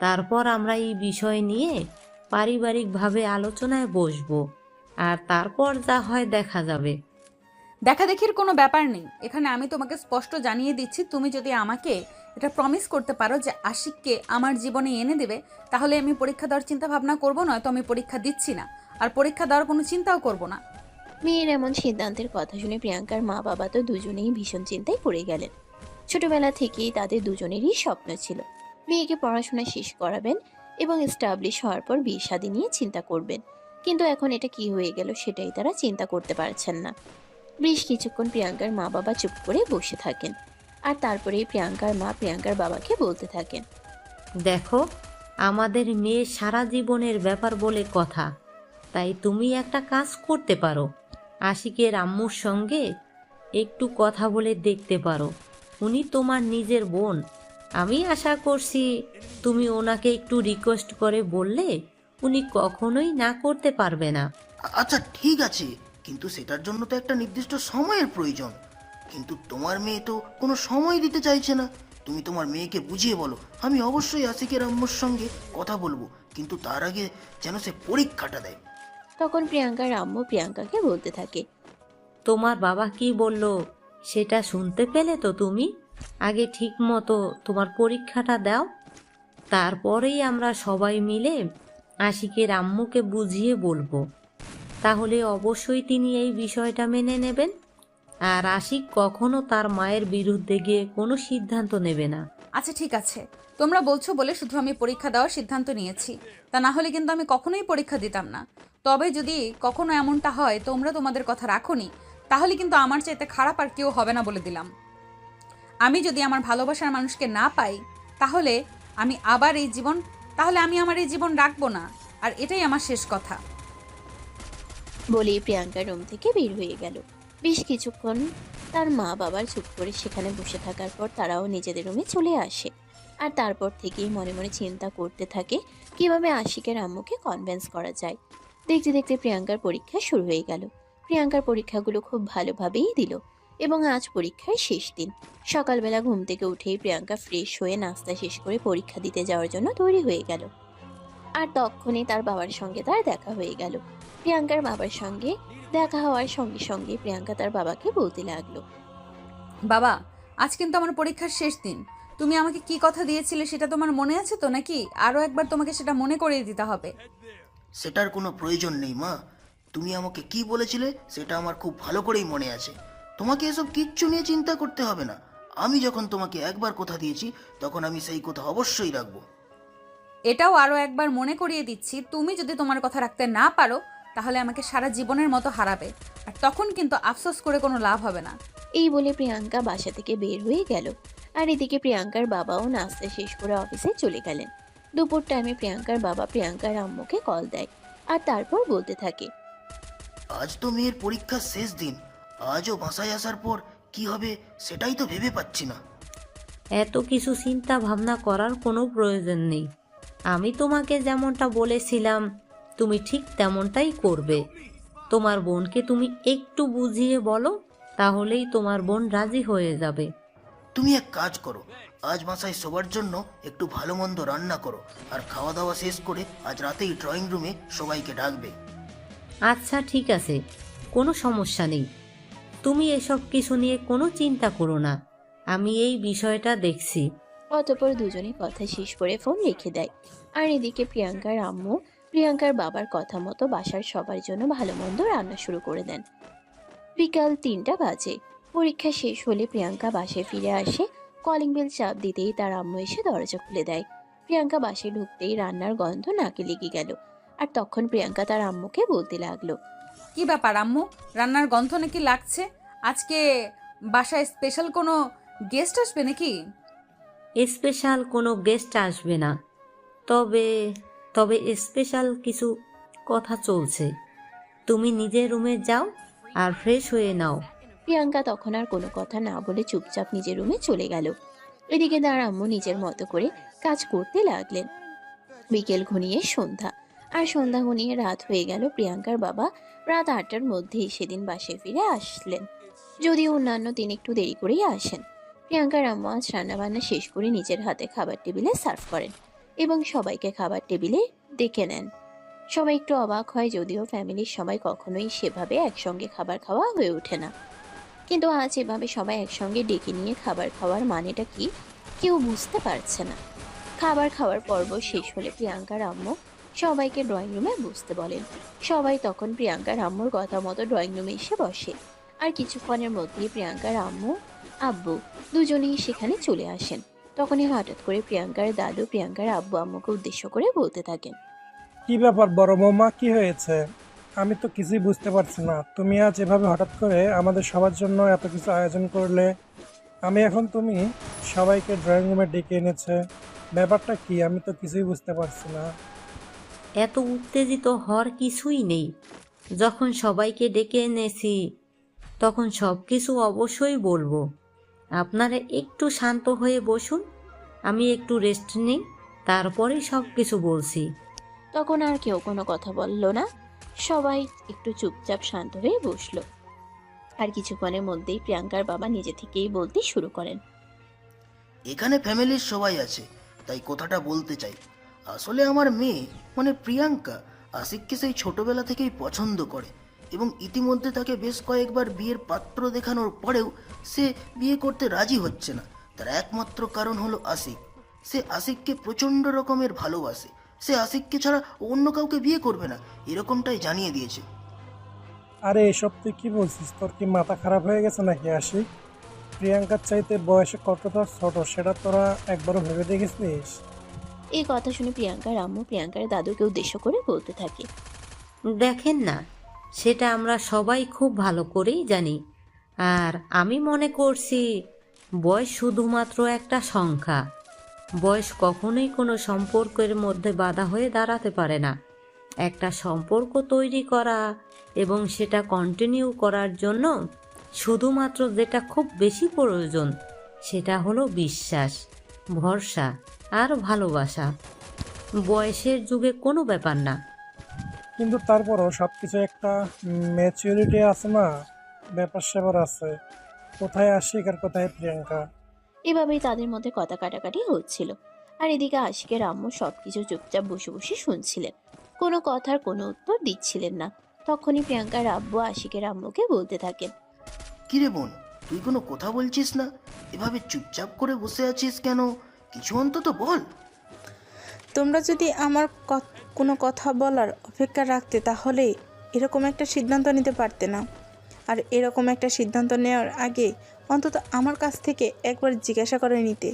তারপর আমরা এই বিষয় নিয়ে পারিবারিকভাবে আলোচনায় বসবো, আর তারপর যা হয় দেখা যাবে। দেখাদেখির কোনো ব্যাপার নেই এখানে। আমি তোমাকে স্পষ্ট জানিয়ে দিচ্ছি, তুমি যদি আমাকে এটা প্রমিস করতে পারো যে আশিককে আমার জীবনে এনে দেবে, তাহলে আমি পরীক্ষা দেওয়ার চিন্তা ভাবনা করবো, নয়তো আমি পরীক্ষা দিচ্ছি না, আর পরীক্ষা দেওয়ার কোনো চিন্তাও করব না। মেয়ের এমন সিদ্ধান্তের কথা শুনে প্রিয়াঙ্কার মা বাবা তো দুজনেই ভীষণ চিন্তায় পড়ে গেলেন। ছোটবেলা থেকেই তাদের দুজনেরই স্বপ্ন ছিল মেয়েকে পড়াশোনা শেষ করাবেন এবং এস্টাবলিশ হওয়ার পর বিয়ে শাদী নিয়ে চিন্তা করবেন। কিন্তু এখন এটা কি হয়ে গেল সেটাই তারা চিন্তা করতে পারছেন না। বেশ কিছুক্ষণ প্রিয়াঙ্কার মা বাবা চুপ করে বসে থাকেন, আর তারপরেই প্রিয়াঙ্কার মা প্রিয়াঙ্কার বাবাকে বলতে থাকেন, দেখো, আমাদের মেয়ে সারা জীবনের ব্যাপার বলে কথা, তাই তুমি একটা কাজ করতে পারো, আশিকের আম্মুর সঙ্গে একটু কথা বলে দেখতে পারো। উনি তোমার নিজের বোন, আমি আশা করছি তুমি ওনাকে একটু রিকোয়েস্ট করে বললে উনি কখনোই না করতে পারবে না। আচ্ছা ঠিক আছে, কিন্তু সেটার জন্য তো একটা নির্দিষ্ট সময়ের প্রয়োজন। কিন্তু তোমার মেয়ে তো কোনো সময় দিতে চাইছে না। তুমি তোমার মেয়েকে বুঝিয়ে বলো, আমি অবশ্যই আশিকের আম্মুর সঙ্গে কথা বলবো, কিন্তু তার আগে যেন সে পরীক্ষাটা দেয়। তখন প্রিয়াঙ্কার আম্মু প্রিয়াঙ্কাকে বলতে থাকে, তোমার বাবা কি বলল সেটা শুনতে পেলে তো তুমি? আগে ঠিক মতো তোমার পরীক্ষাটা দাও, তারপরেই আমরা সবাই মিলে আশিকের আম্মুকে বুঝিয়ে বলবো। তাহলে অবশ্যই তিনি এই বিষয়টা মেনে নেবেন, আর আশিক কখনো তার মায়ের বিরুদ্ধে গিয়ে কোনো সিদ্ধান্ত নেবে না। আচ্ছা ঠিক আছে, তোমরা বলছো বলে শুধু আমি পরীক্ষা দেওয়ার সিদ্ধান্ত নিয়েছি, তা না হলে কিন্তু আমি কখনোই পরীক্ষা দিতাম না। তবে যদি কখনো এমনটা হয় তোমরা তোমাদের কথা রাখোনি, তাহলে কিন্তু আমার চাইতে খারাপ আর কেউ হবে না বলে দিলাম। আমি যদি আমার ভালোবাসার মানুষকে না পাই, তাহলে আমি আমার এই জীবন রাখবো না, আর এটাই আমার শেষ কথা। বলেই প্রিয়াঙ্কা রুম থেকে বের হয়ে গেল। বেশ কিছুক্ষণ তার মা বাবার চুপ করে সেখানে বসে থাকার পর তারাও নিজেদের রুমে চলে আসে। আর তারপর থেকেই মনে মনে চিন্তা করতে থাকে কিভাবে আশিকের আম্মুকে কনভিন্স করা যায়। দেখতে দেখতে প্রিয়াঙ্কার পরীক্ষা শুরু হয়ে গেল। প্রিয়াঙ্কার পরীক্ষাগুলো খুব ভালোভাবেই দিল এবং আজ পরীক্ষার শেষ দিন। সকালবেলা ঘুম থেকে উঠেই প্রিয়াঙ্কা ফ্রেশ হয়ে নাস্তা শেষ করে পরীক্ষা দিতে যাওয়ার জন্য তৈরি হয়ে গেল। আর তখনই তার বাবার সঙ্গে তার দেখা হয়ে গেল। প্রিয়াঙ্কার বাবার সঙ্গে দেখা হওয়ার সঙ্গে সঙ্গে প্রিয়াঙ্কা তার বাবাকে বলতে লাগলো, বাবা, আজ কিন্তু আমার পরীক্ষার শেষ দিন। তুমি আমাকে কি কথা দিয়েছিলে সেটা তোমার মনে আছে তো, নাকি আরো একবার তোমাকে সেটা মনে করিয়ে দিতে হবে? সেটার কোনো প্রয়োজন নেই মা। তুমি আমাকে কি বলেছিলে সেটা আমার খুব ভালো করেই মনে আছে। তোমাকে এসব কিচ্ছু নিয়ে চিন্তা করতে হবে না। আমি যখন তোমাকে একবার কথা দিয়েছি তখন আমি সেই কথা অবশ্যই রাখবো। এটাও আরো একবার মনে করিয়ে দিচ্ছি, তুমি যদি তোমার কথা রাখতে না পারো তাহলে আমাকে সারা জীবনের মতো হারাবে, আর তখন কিন্তু আফসোস করে কোনো লাভ হবে না। এই বলে প্রিয়াঙ্কা বাসা থেকে বের হয়ে গেল। আর এদিকে প্রিয়াঙ্কার বাবাও নাস্তা শেষ করে অফিসে চলে গেলেন। দুপুর টাইমে প্রিয়াঙ্কার বাবা প্রিয়াঙ্কার আম্মুকে কল দেয় আর তারপর বলতে থাকে, আজ তো মেয়ের পরীক্ষার শেষ দিন, আজও বাসায় আসার পর কি হবে সেটাই তো ভেবে পাচ্ছি না। এত কিছু চিন্তা ভাবনা করার কোনো প্রয়োজন নেই। আমি তোমাকে যেমনটা বলেছিলাম তুমি ঠিক তেমনটাই করবে। তোমার বোনকে তুমি একটু বুঝিয়ে বলো, তাহলেই তোমার বোন রাজি হয়ে যাবে। তুমি এক কাজ করো, আজ বাসায় সবার জন্য একটু ভালো মন্দ রান্না করো, আর খাওয়া দাওয়া শেষ করে আজ রাতেই ড্রয়িং রুমে সবাইকে ডাকবে। আচ্ছা ঠিক আছে, কোনো সমস্যা নেই। তুমি এসব কিছু নিয়ে কোনো চিন্তা করো না, আমি এই বিষয়টা দেখছি। অতঃপর দুজনে কথা শেষ করে ফোন রেখে দেয়। আর এদিকে প্রিয়াঙ্কার আম্মু প্রিয়াঙ্কার বাবার কথা মতো বাসার সবার জন্য ভালো মন্দ রান্না শুরু করে দেন। বিকাল 3টা বাজে। পরীক্ষা শেষ হলে প্রিয়াঙ্কা বাসায় ফিরে আসে। কলিং বেল চাপ দিতেই তার আম্মু এসে দরজা খুলে দেয়। প্রিয়াঙ্কা বাসায় ঢুকতেই রান্নার গন্ধ নাকে লেগে গেল। আর তখন প্রিয়াঙ্কা তার আম্মুকে বলতে লাগলো, কি ব্যাপার আম্মু, রান্নার গন্ধ নাকি লাগছে? আজকে বাসায় স্পেশাল কোনো গেস্ট আসবে নাকি? স্পেশাল কোনো গেস্ট আসবে না, তবে তবে স্পেশাল কিছু কথা চলছে। তুমি নিজের রুমে যাও আর ফ্রেশ হয়ে নাও। প্রিয়াঙ্কা তখন আর কোনো কথা না বলে চুপচাপ নিজের রুমে চলে গেল। এদিকে তার আম্মু নিজের মতো করে কাজ করতে লাগলেন। বিকেল ঘনিয়ে সন্ধ্যা, আর সন্ধ্যা ঘনিয়ে রাত হয়ে গেল। প্রিয়াঙ্কার বাবা রাত 8টার মধ্যেই সেদিন বাসায় ফিরে আসলেন, যদিও অন্যান্য দিন একটু দেরি করেই আসেন। প্রিয়াঙ্কার আম্মু আজ রান্নাবান্না শেষ করে নিজের হাতে খাবার টেবিলে সার্ভ করেন এবং সবাইকে খাবার টেবিলে ডেকে নেন। সবাই একটু অবাক হয়, যদিও ফ্যামিলির সবাই কখনোই সেভাবে একসঙ্গে খাবার খাওয়া হয়ে ওঠে না। কিন্তু আজ এভাবে সবাই একসঙ্গে ডেকে নিয়ে খাবার খাওয়ার মানেটা কি কেউ বুঝতে পারছে না। খাবার খাওয়ার পর্ব শেষ হলে প্রিয়াঙ্কার আম্মু সবাইকে ড্রয়িং রুমে বসতে বলেন। সবাই তখন প্রিয়াঙ্কার আম্মুর কথা মতো ড্রয়িং রুমে এসে বসে। আর কিছুক্ষণের মধ্যেই প্রিয়াঙ্কার আব্বু দুজনেই সেখানে চলে আসেন। তখনই হঠাৎ করে প্রিয়াঙ্কার দাদু প্রিয়াঙ্কার আব্বু আম্মুকে উদ্দেশ্য করে বলতে থাকেন, কি ব্যাপার বড় বৌমা, কি হয়েছে? আমি তো কিছুই বুঝতে পারছি না। তুমি আজ এভাবে হঠাৎ করে আমাদের সবার জন্য এত কিছু আয়োজন করলে। তুমি সবাইকে ড্রয়িং রুমে ডেকে এনেছে, ব্যাপারটা কি? আমি তো কিছুই বুঝতে পারছি না। এত উত্তেজিত হওয়ার কিছুই নেই। যখন সবাইকে ডেকে এনেছি তখন সব কিছু অবশ্যই বলবো। আপনারা একটু শান্ত হয়ে বসুন, আমি একটু রেস্ট নিই, তারপরে সব কিছু বলছি। তখন আর কেউ কোনো কথা বলল না। সবাই একটু চুপচাপ শান্ত হয়ে বসলো। আর কিছুক্ষণের মধ্যেই প্রিয়াঙ্কার বাবা নিজে থেকেই বলতে শুরু করেন, এখানে ফ্যামিলির সবাই আছে, তাই কথাটা বলতে চাই। আসলে আমার মেয়ে মানে প্রিয়াঙ্কা আশিককে সেই ছোটবেলা থেকেই পছন্দ করে এবং ইতিমধ্যে তাকে বেশ কয়েকবার বিয়ের পাত্র দেখানোর পরেও সে বিয়ে করতে রাজি হচ্ছে না। তার একমাত্র কারণ হলো আশিক। সে আশিককে প্রচণ্ড রকমের ভালোবাসে। সে আশিককে ছাড়া অন্য কাউকে বিয়ে করবে না, এরকমটাই জানিয়ে দিয়েছে। আরে এসব তুই কি বলছিস? তোর কি মাথা খারাপ হয়ে গেছে নাকি আশিক? প্রিয়াঙ্কার চাইতে বয়সে কতটা ছোট সেটা তোরা একবারও ভেবে দেখেছিস? এই কথা শুনে প্রিয়াঙ্কার আম্মু প্রিয়াঙ্কার দাদুকে উদ্দেশ্য করে বলতে থাকে, দেখেন না, সেটা আমরা সবাই খুব ভালো করেই জানি। আর আমি মনে করছি বয়স শুধুমাত্র একটা সংখ্যা। বয়স কখনোই কোনো সম্পর্কের মধ্যে বাধা হয়ে দাঁড়াতে পারে না। একটা সম্পর্ক তৈরি করা এবং সেটা কন্টিনিউ করার জন্য শুধুমাত্র যেটা খুব বেশি প্রয়োজন সেটা হলো বিশ্বাস, ভরসা আর ভালোবাসা। বয়সের যুগে কোনো ব্যাপার না। কিন্তু তারপরও সব কিছু একটা ম্যাচুরিটি আছে না, ব্যাপার স্যাপার আছে। কোথায় আশিক আর কোথায় প্রিয়াঙ্কা? এভাবেই তাদের মধ্যে কথা কাটাকাটি হচ্ছিল। আর এদিকে আশিকের আম্মু সবকিছু চুপচাপ বসে বসে শুনছিলেন, কোনো কথার কোনো উত্তর দিচ্ছিলেন না। তখনই প্রিয়াঙ্কার আব্বু আশিকের আম্মুকে বলতে থাকেন, কিরে বোন, তুই কোনো কথা বলছিস না? এভাবে চুপচাপ করে বসে আছিস কেন? কিছু অন্তত বল। তোমরা যদি আমার কোনো কথা বলার অপেক্ষা রাখতে তাহলে এরকম একটা সিদ্ধান্ত নিতে পারতে না। আর এরকম একটা সিদ্ধান্ত নেওয়ার আগে অন্তত আমার কাছ থেকে একবার জিজ্ঞাসা করে নিতে।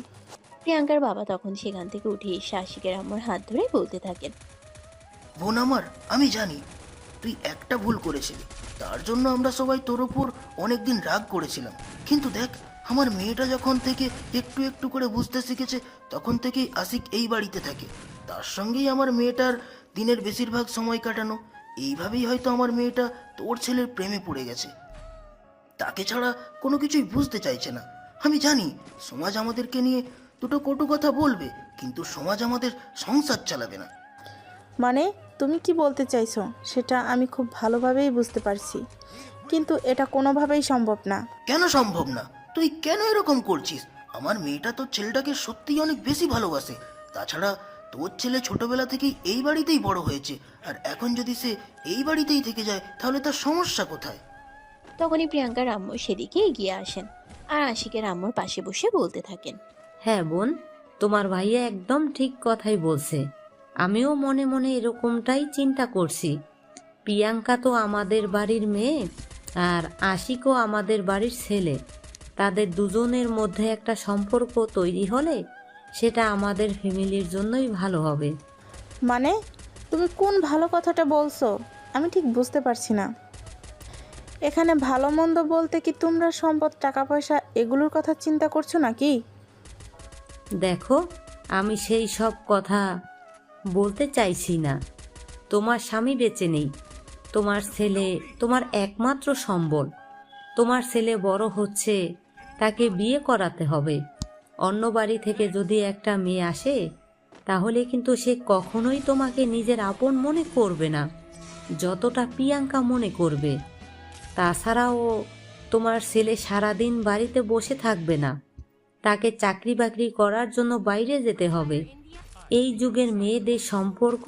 প্রিয়াঙ্কার বাবা তখন সেখান থেকে উঠে এসে আশিকের আম্মুর হাত ধরে বলতে থাকেন, বোন আমার, আমি জানি তুই একটা ভুল করেছিলি, তার জন্য আমরা সবাই তোর ওপর অনেকদিন রাগ করেছিলাম। কিন্তু দেখ, আমার মেয়েটা যখন থেকে একটু একটু করে বুঝতে শিখেছে তখন থেকেই আশিক এই বাড়িতে থাকে। তার সঙ্গেই আমার মেয়েটার দিনের বেশিরভাগ সময় কাটানো। এইভাবেই হয়তো আমার মেয়েটা তোর ছেলের প্রেমে পড়ে গেছে। তাকে ছাড়া কোনো কিছুই বুঝতে চাইছে না। আমি জানি সমাজ আমাদেরকে নিয়ে দুটো কটু কথা বলবে, কিন্তু সমাজ আমাদের সংসার চালাবে না। মানে তুমি কি বলতে চাইছো সেটা আমি খুব ভালোভাবেই বুঝতে পারছি, কিন্তু এটা কোনোভাবেই সম্ভব না। কেন সম্ভব না? তুই কেন এরকম করছিস? আমার মেয়েটা তোর ছেলেটাকে সত্যিই অনেক বেশি ভালোবাসে। তাছাড়া তোর ছেলে ছোটবেলা থেকেই এই বাড়িতেই বড় হয়েছে, আর এখন যদি সে এই বাড়িতেই থেকে যায় তাহলে তার সমস্যা কোথায়? তখনই প্রিয়াঙ্কার আম্মু সেদিকে এগিয়ে আসেন আর আশিকের আম্মুর পাশে বসে বলতে থাকেন, হ্যাঁ বোন, তোমার ভাইয়া একদম ঠিক কথাই বলছে। আমিও মনে মনে এরকমটাই চিন্তা করছি। প্রিয়াঙ্কা তো আমাদের বাড়ির মেয়ে, আর আশিকও আমাদের বাড়ির ছেলে। তাদের দুজনের মধ্যে একটা সম্পর্ক তৈরি হলে সেটা আমাদের ফ্যামিলির জন্যই ভালো হবে। মানে তুমি কোন ভালো কথাটা বলছো আমি ঠিক বুঝতে পারছি না। এখানে ভালো মন্দ বলতে কি তোমরা সম্পদ, টাকা পয়সা এগুলোর কথা চিন্তা করছো নাকি? দেখো, আমি সেই সব কথা বলতে চাইছি না। তোমার স্বামী বেঁচে নেই, তোমার ছেলে তোমার একমাত্র সম্বল। তোমার ছেলে বড় হচ্ছে, তাকে বিয়ে করাতে হবে। অন্য বাড়ি থেকে যদি একটা মেয়ে আসে তাহলে কিন্তু সে কখনোই তোমাকে নিজের আপন মনে করবে না, যতটা প্রিয়াঙ্কা মনে করবে। তাছাড়াও তোমার ছেলে সারাদিন বাড়িতে বসে থাকবে না, তাকে চাকরি বাকরি করার জন্য বাইরে যেতে হবে। এই যুগের মেয়েদের সম্পর্ক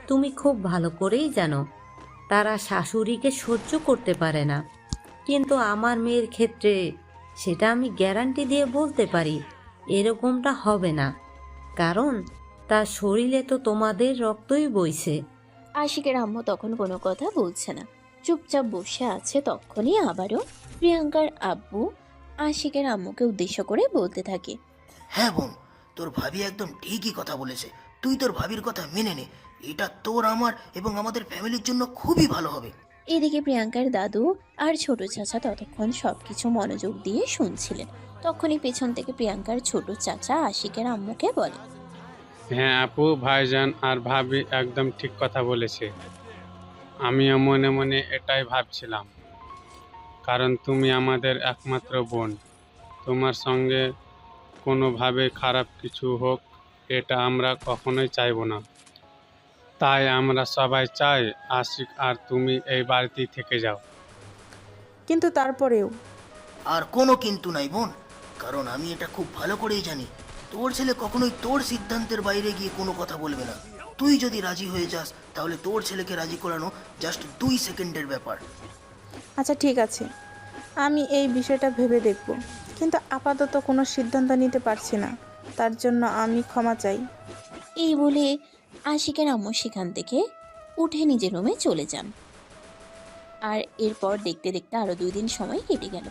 তুমি খুব ভালো করেই জানো, তারা শাশুড়িকে সহ্য করতে পারে না। কিন্তু আমার মেয়ের ক্ষেত্রে সেটা আমি গ্যারান্টি দিয়ে বলতে পারি এরকমটা হবে না, কারণ তার শরীরে তো তোমাদের রক্তই বইছে। আশিকের আম্মু তখন কোনো কথা বলছে না, চুপচাপ বসে আছে। তখনই আবারও প্রিয়াঙ্কার আব্বু আশিকের আম্মুকে উদ্দেশ্য করে বলতে থাকে। হ্যাঁ বোন, তোর ভাবি একদম ঠিকই কথা বলেছে। তুই তোর ভাবির কথা মেনে নে, এটা তোর, আমার এবং আমাদের ফ্যামিলির জন্য খুবই ভালো হবে। এদিকে প্রিয়াঙ্কার দাদু আর ছোট চাচা ততক্ষণ সবকিছু মনোযোগ দিয়ে শুনছিলেন। তখনই পেছন থেকে প্রিয়াঙ্কার ছোট চাচা আশিকের আম্মুকে বলে, হ্যাঁ আপু, ভাইজান আর ভাবি একদম ঠিক কথা বলেছে। আমিও মনে মনে এটাই ভাবছিলাম, কারণ তুমি আমাদের একমাত্র বোন। তোমার সঙ্গে কোনোভাবে খারাপ কিছু হোক এটা আমরা কখনোই চাইবো না। তাই আমরা সবাই চাই আশিক আর তুমি এই বাড়িতেই থেকে যাও। কিন্তু তারপরেও আর কোনো কিন্তু নাই বোন, কারণ আমি এটা খুব ভালো করেই জানি তোর ছেলে কখনোই তোর সিদ্ধান্তের বাইরে গিয়ে কোনো কথা বলবে না। তুই যদি রাজি হয়ে যাস তাহলে তোর ছেলেকে রাজি করানো জাস্ট 2 সেকেন্ডের ব্যাপার। আচ্ছা ঠিক আছে, আমি এই বিষয়টা ভেবে দেখব, কিন্তু আপাতত কোনো সিদ্ধান্ত নিতে পারছি না, তার জন্য আমি ক্ষমা চাই। এই বলে আশিকের আম্মু সেখান থেকে উঠে নিজের রুমে চলে যান। আর এরপর দেখতে দেখতে আরো 2 দিন সময় কেটে গেল।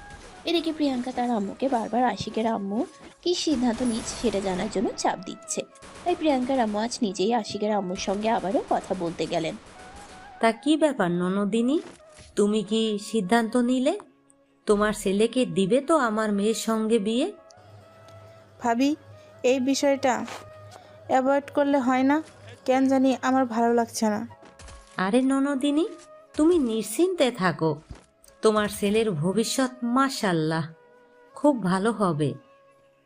এদিকে প্রিয়াঙ্কা তার আম্মুকে বারবার আশিকের আম্মু কি সিদ্ধান্ত নিচ্ছে সেটা জানার জন্য চাপ দিচ্ছে। তাই প্রিয়াঙ্কার আম্মু আজ নিজেই আশিকের আম্মুর সঙ্গে আবারও কথা বলতে গেলেন। তা কি ব্যাপার ননদিনী, তুমি কি সিদ্ধান্ত নিলে? তোমার ছেলেকে দিবে তো আমার মেয়ের সঙ্গে বিয়ে? ভাবি, এই বিষয়টা অ্যাভয়েড করলে হয় না? কেন জানি আমার ভালো লাগছে না। আরে ননদিনী, তুমি নিশ্চিন্তে থাকো, তোমার ছেলের ভবিষ্যৎ মাশাল্লাহ খুব ভালো হবে।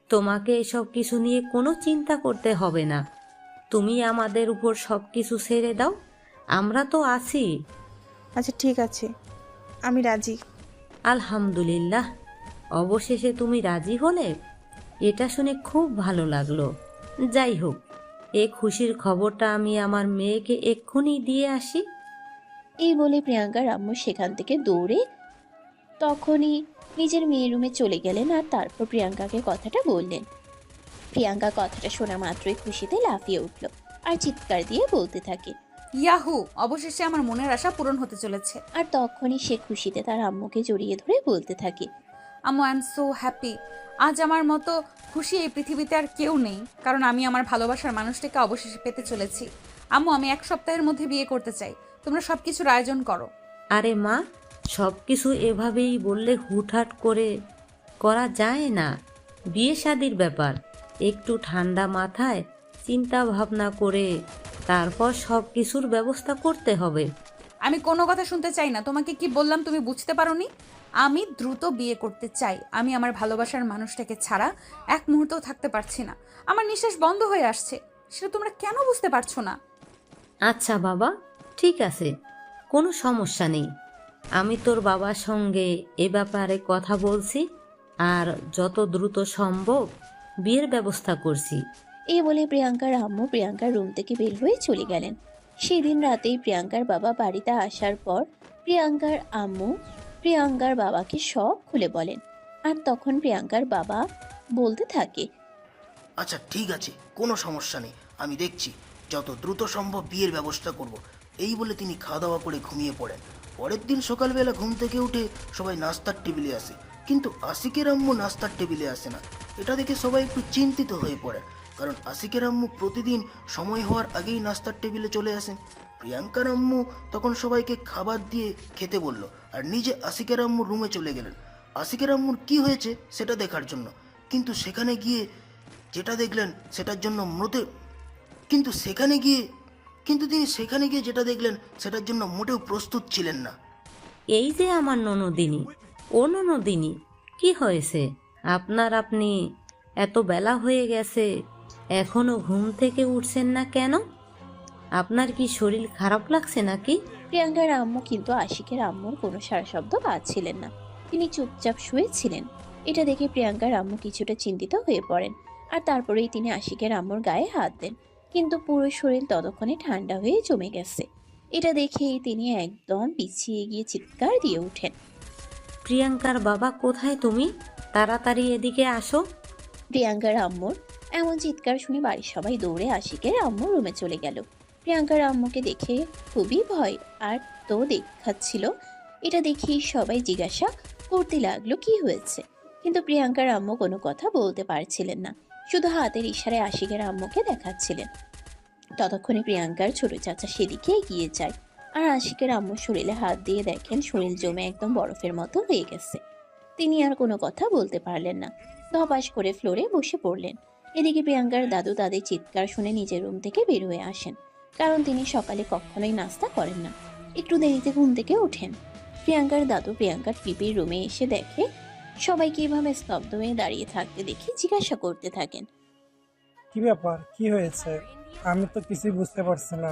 তোমাকে এসব কিছু নিয়ে কোনো চিন্তা করতে হবে না। তুমি আমাদের উপর সব কিছু ছেড়ে দাও, আমরা তো আছি। আচ্ছা ঠিক আছে, আমি রাজি। আলহামদুলিল্লাহ, অবশেষে তুমি রাজি হলে, এটা শুনে খুব ভালো লাগলো। যাই হোক, এই খুশির খবরটা আমি আমার মেয়েকে এক্ষুনি দিয়ে আসি। এই বলে প্রিয়াঙ্কার আম্মু সেখান থেকে দৌড়ে তখনই নিজের মেয়ের রুমে চলে গেলেন। আর তারপর প্রিয়াঙ্কাকে কথাটা বললেন। প্রিয়াঙ্কা কথাটা শোনা মাত্রই খুশিতে লাফিয়ে উঠল আর চিৎকার দিয়ে বলতে থাকে। ইয়াহু, অবশেষে আমার মনের আশা পূরণ হতে চলেছে। আর তখনই সে খুশিতে তার আম্মুকে জড়িয়ে ধরে বলতে থাকে, আম্মু, আই এম সো হ্যাপি। আজ আমার মতো খুশি এই পৃথিবীতে আর কেউ নেই, কারণ আমি আমার ভালোবাসার মানুষটাকে অবশেষে পেতে চলেছি। আম্মু, আমি 1 সপ্তাহের মধ্যে বিয়ে করতে চাই। তোমরা সব কিছুর আয়োজন করো। আরে মা, সব কিছু এভাবেই বললে হুটহাট করে করা যায় না। বিয়ে শাদির ব্যাপার, একটু ঠান্ডা মাথায় চিন্তা ভাবনা করে তারপর সব কিছুর ব্যবস্থা করতে হবে। আমি কোনো কথা শুনতে চাই না। তোমাকে কি বললাম তুমি বুঝতে পারোনি? আমি দ্রুত বিয়ে করতে চাই। আমি আমার ভালোবাসার মানুষটাকে ছাড়া 1 মুহূর্তও থাকতে পারছি না। আমার নিঃশ্বাস বন্ধ হয়ে আসছে। সেটা তোমরা কেন বুঝতে পারছো না? আচ্ছা বাবা, ঠিক আছে, কোনো সমস্যা নেই। আমি তোর বাবার সঙ্গে এ ব্যাপারে কথা বলছি আর যত দ্রুত সম্ভব বিয়ের ব্যবস্থা করছি। এই বলে প্রিয়াঙ্কার আম্মু প্রিয়াঙ্কার রুম থেকে বের হয়ে চলে গেলেন। সেদিন রাতেই প্রিয়াঙ্কার বাবা বাড়িতে আসার পর প্রিয়াঙ্কার আম্মু প্রিয়াঙ্কার বাবাকে সব খুলে বলেন। আর তখন প্রিয়াঙ্কার বাবা বলতে থাকে, আচ্ছা ঠিক আছে, কোনো সমস্যা নেই, আমি দেখছি, যত দ্রুত সম্ভব বিয়ের ব্যবস্থা করব। এই বলে তিনি খাওয়া দাওয়া করে ঘুমিয়ে পড়েন। পরের দিন সকালবেলা ঘুম থেকে উঠে সবাই নাস্তার টেবিলে আসে, কিন্তু আশিকের আম্মু নাস্তার টেবিলে আসে না। এটা দেখে সবাই একটু চিন্তিত হয়ে পড়ে, কারণ আশিকের আম্মু প্রতিদিন সময় হওয়ার আগেই নাস্তার টেবিলে চলে আসেন। প্রিয়াঙ্কার আম্মু তখন সবাইকে খাবার দিয়ে খেতে বলল, আর নিজে আশিকের আম্মুর রুমে চলে গেলেন আশিকের আম্মুর কি হয়েছে সেটা দেখার জন্য। কিন্তু সেখানে গিয়ে যেটা দেখলেন সেটার জন্য কিন্তু তিনি সেখানে গিয়ে যেটা দেখলেন সেটার জন্য মোটেও প্রস্তুত ছিলেন না। এই যে আমার ননদিনী, ও ননদিনী, কি হয়েছে আপনার? আপনি এত বেলা হয়ে গেছে, এখনো ঘুম থেকে উঠছেন না কেন? আপনার কি শরীর খারাপ লাগছে নাকি? প্রিয়াঙ্কার আম্মু কিন্তু আশিকের আম্মুর কোনো সারা শব্দ পাচ্ছিলেন না। তিনি চুপচাপ শুয়েছিলেন। এটা দেখে প্রিয়াঙ্কার আম্মু কিছুটা চিন্তিত হয়ে পড়েন, আর তারপরেই তিনি আশিকের আম্মুর গায়ে হাত দেন। কিন্তু পুরো শরীর ততক্ষণে ঠান্ডা হয়ে জমে গেছে। এটা দেখেই তিনি একদম পিছিয়ে গিয়ে চিৎকার দিয়ে ওঠেন। প্রিয়াঙ্কার বাবা, কোথায় তুমি? তাড়াতাড়ি এদিকে আসো। প্রিয়াঙ্কার আম্মুর এমন চিৎকার শুনে বাড়ির সবাই দৌড়ে আশিকের আম্মুর রুমে চলে গেল। প্রিয়াঙ্কার আম্মুকে দেখে খুবই ভয় আর তো দেখাচ্ছিল। এটা দেখেই সবাই জিজ্ঞাসা করতে লাগলো কি হয়েছে, কিন্তু প্রিয়াঙ্কার আম্মু কোনো কথা বলতে পারছিলেন না, শুধু হাতের ইশারায় আশিকের আম্মুকে দেখাচ্ছিলেন। ততক্ষণে প্রিয়াঙ্কার ছোট চাচা সেদিকে এগিয়ে যায়, আর আশিকের আম্মুর শরীরে হাত দিয়ে দেখেন শরীর জমে একদম বরফের মতো হয়ে গেছে। তিনি আর কোনো কথা বলতে পারলেন না, ধপাস করে ফ্লোরে বসে পড়লেন। এদিকে প্রিয়াঙ্কার দাদু তাদের চিৎকার শুনে নিজের রুম থেকে বের হয়ে আসেন, কারণ তিনি সকালে কখনোই নাস্তা করেন না, একটু দেরিতে ঘুম থেকে ওঠেন। প্রিয়াঙ্কার দাদু প্রিয়াঙ্কার পিপির রুমে এসে দেখে সবাইকে এভাবে স্তব্ধ হয়ে দাঁড়িয়ে থাকতে দেখে জিজ্ঞাসা করতে থাকেন, কি ব্যাপার, কি হয়েছে? আমি তো কিছুই বুঝতে পারছি না।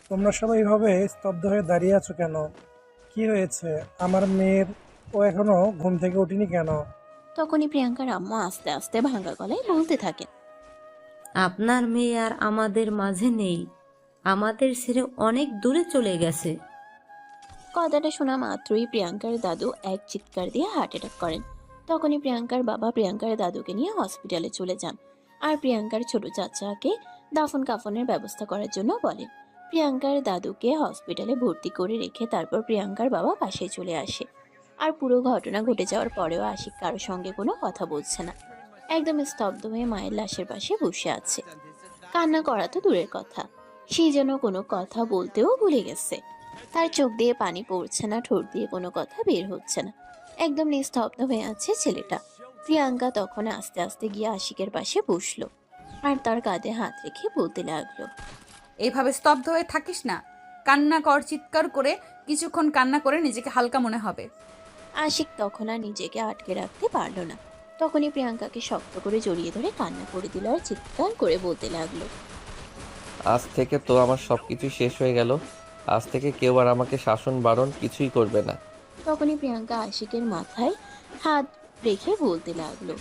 তোমরা সবাই এভাবে স্তব্ধ হয়ে দাঁড়িয়ে আছো কেন? কি হয়েছে আমার মেয়ের? ও এখনো ঘুম থেকে উঠিনি কেন? তখনই প্রিয়াঙ্কার আম্মু আস্তে আস্তে ভাঙা গলায় বলতে থাকেন, আপনার মেয়ে আর আমাদের মাঝে নেই, আমাদের ছেড়ে অনেক দূরে চলে গেছে। কথাটা শোনা মাত্রই প্রিয়াঙ্কার দাদু এক চিৎকার দিয়ে হার্ট অ্যাটাক করেন। তখনই প্রিয়াঙ্কার বাবা প্রিয়াঙ্কার দাদুকে নিয়ে হসপিটালে চলে যান, আর প্রিয়াঙ্কার ছোট চাচাকে দাফন কাফনের ব্যবস্থা করার জন্য বলেন। প্রিয়াঙ্কার দাদুকে হসপিটালে ভর্তি করে রেখে তারপর প্রিয়াঙ্কার বাবা বাসায় চলে আসে। আর পুরো ঘটনা ঘটে যাওয়ার পরেও আশিক কারোর সঙ্গে কোনো কথা বলছে না, একদম স্তব্ধ হয়ে মায়ের লাশের পাশে বসে আছে। কান্না করা তো দূরের কথা, সে যেন কোনো কথা বলতেও ভুলে গেছে। তার চোখ দিয়ে পানি পড়ছে না, ঠোঁট দিয়ে কোনো কথা বের হচ্ছে না, একদম নিস্তব্ধ হয়ে আছে ছেলেটা। প্রিয়াঙ্কা তখন আস্তে আস্তে গিয়ে আশিকের পাশে বসলো, আর তার কাঁধে হাত রেখে বলতে লাগলো, এইভাবে স্তব্ধ হয়ে থাকিস না, কান্না কর, চিৎকার করে কিছুক্ষণ কান্না করে নিজেকে হালকা মনে হবে। আশিক তখন আর নিজেকে আটকে রাখতে পারলো না, তখনই প্রিয়াঙ্কাকে শক্ত করে জড়িয়ে ধরে কান্না করে দিল আর চিৎকার করে বলতে লাগলো, আজ থেকে তো আমার সব কিছু শেষ হয়ে গেল। আজ থেকে কেউ আর আমাকে শাসন বারণ কিছুই করবে না। তখনই প্রিয়াঙ্কা আশিকের মাথায় হাত রেখে বলতে লাগলো,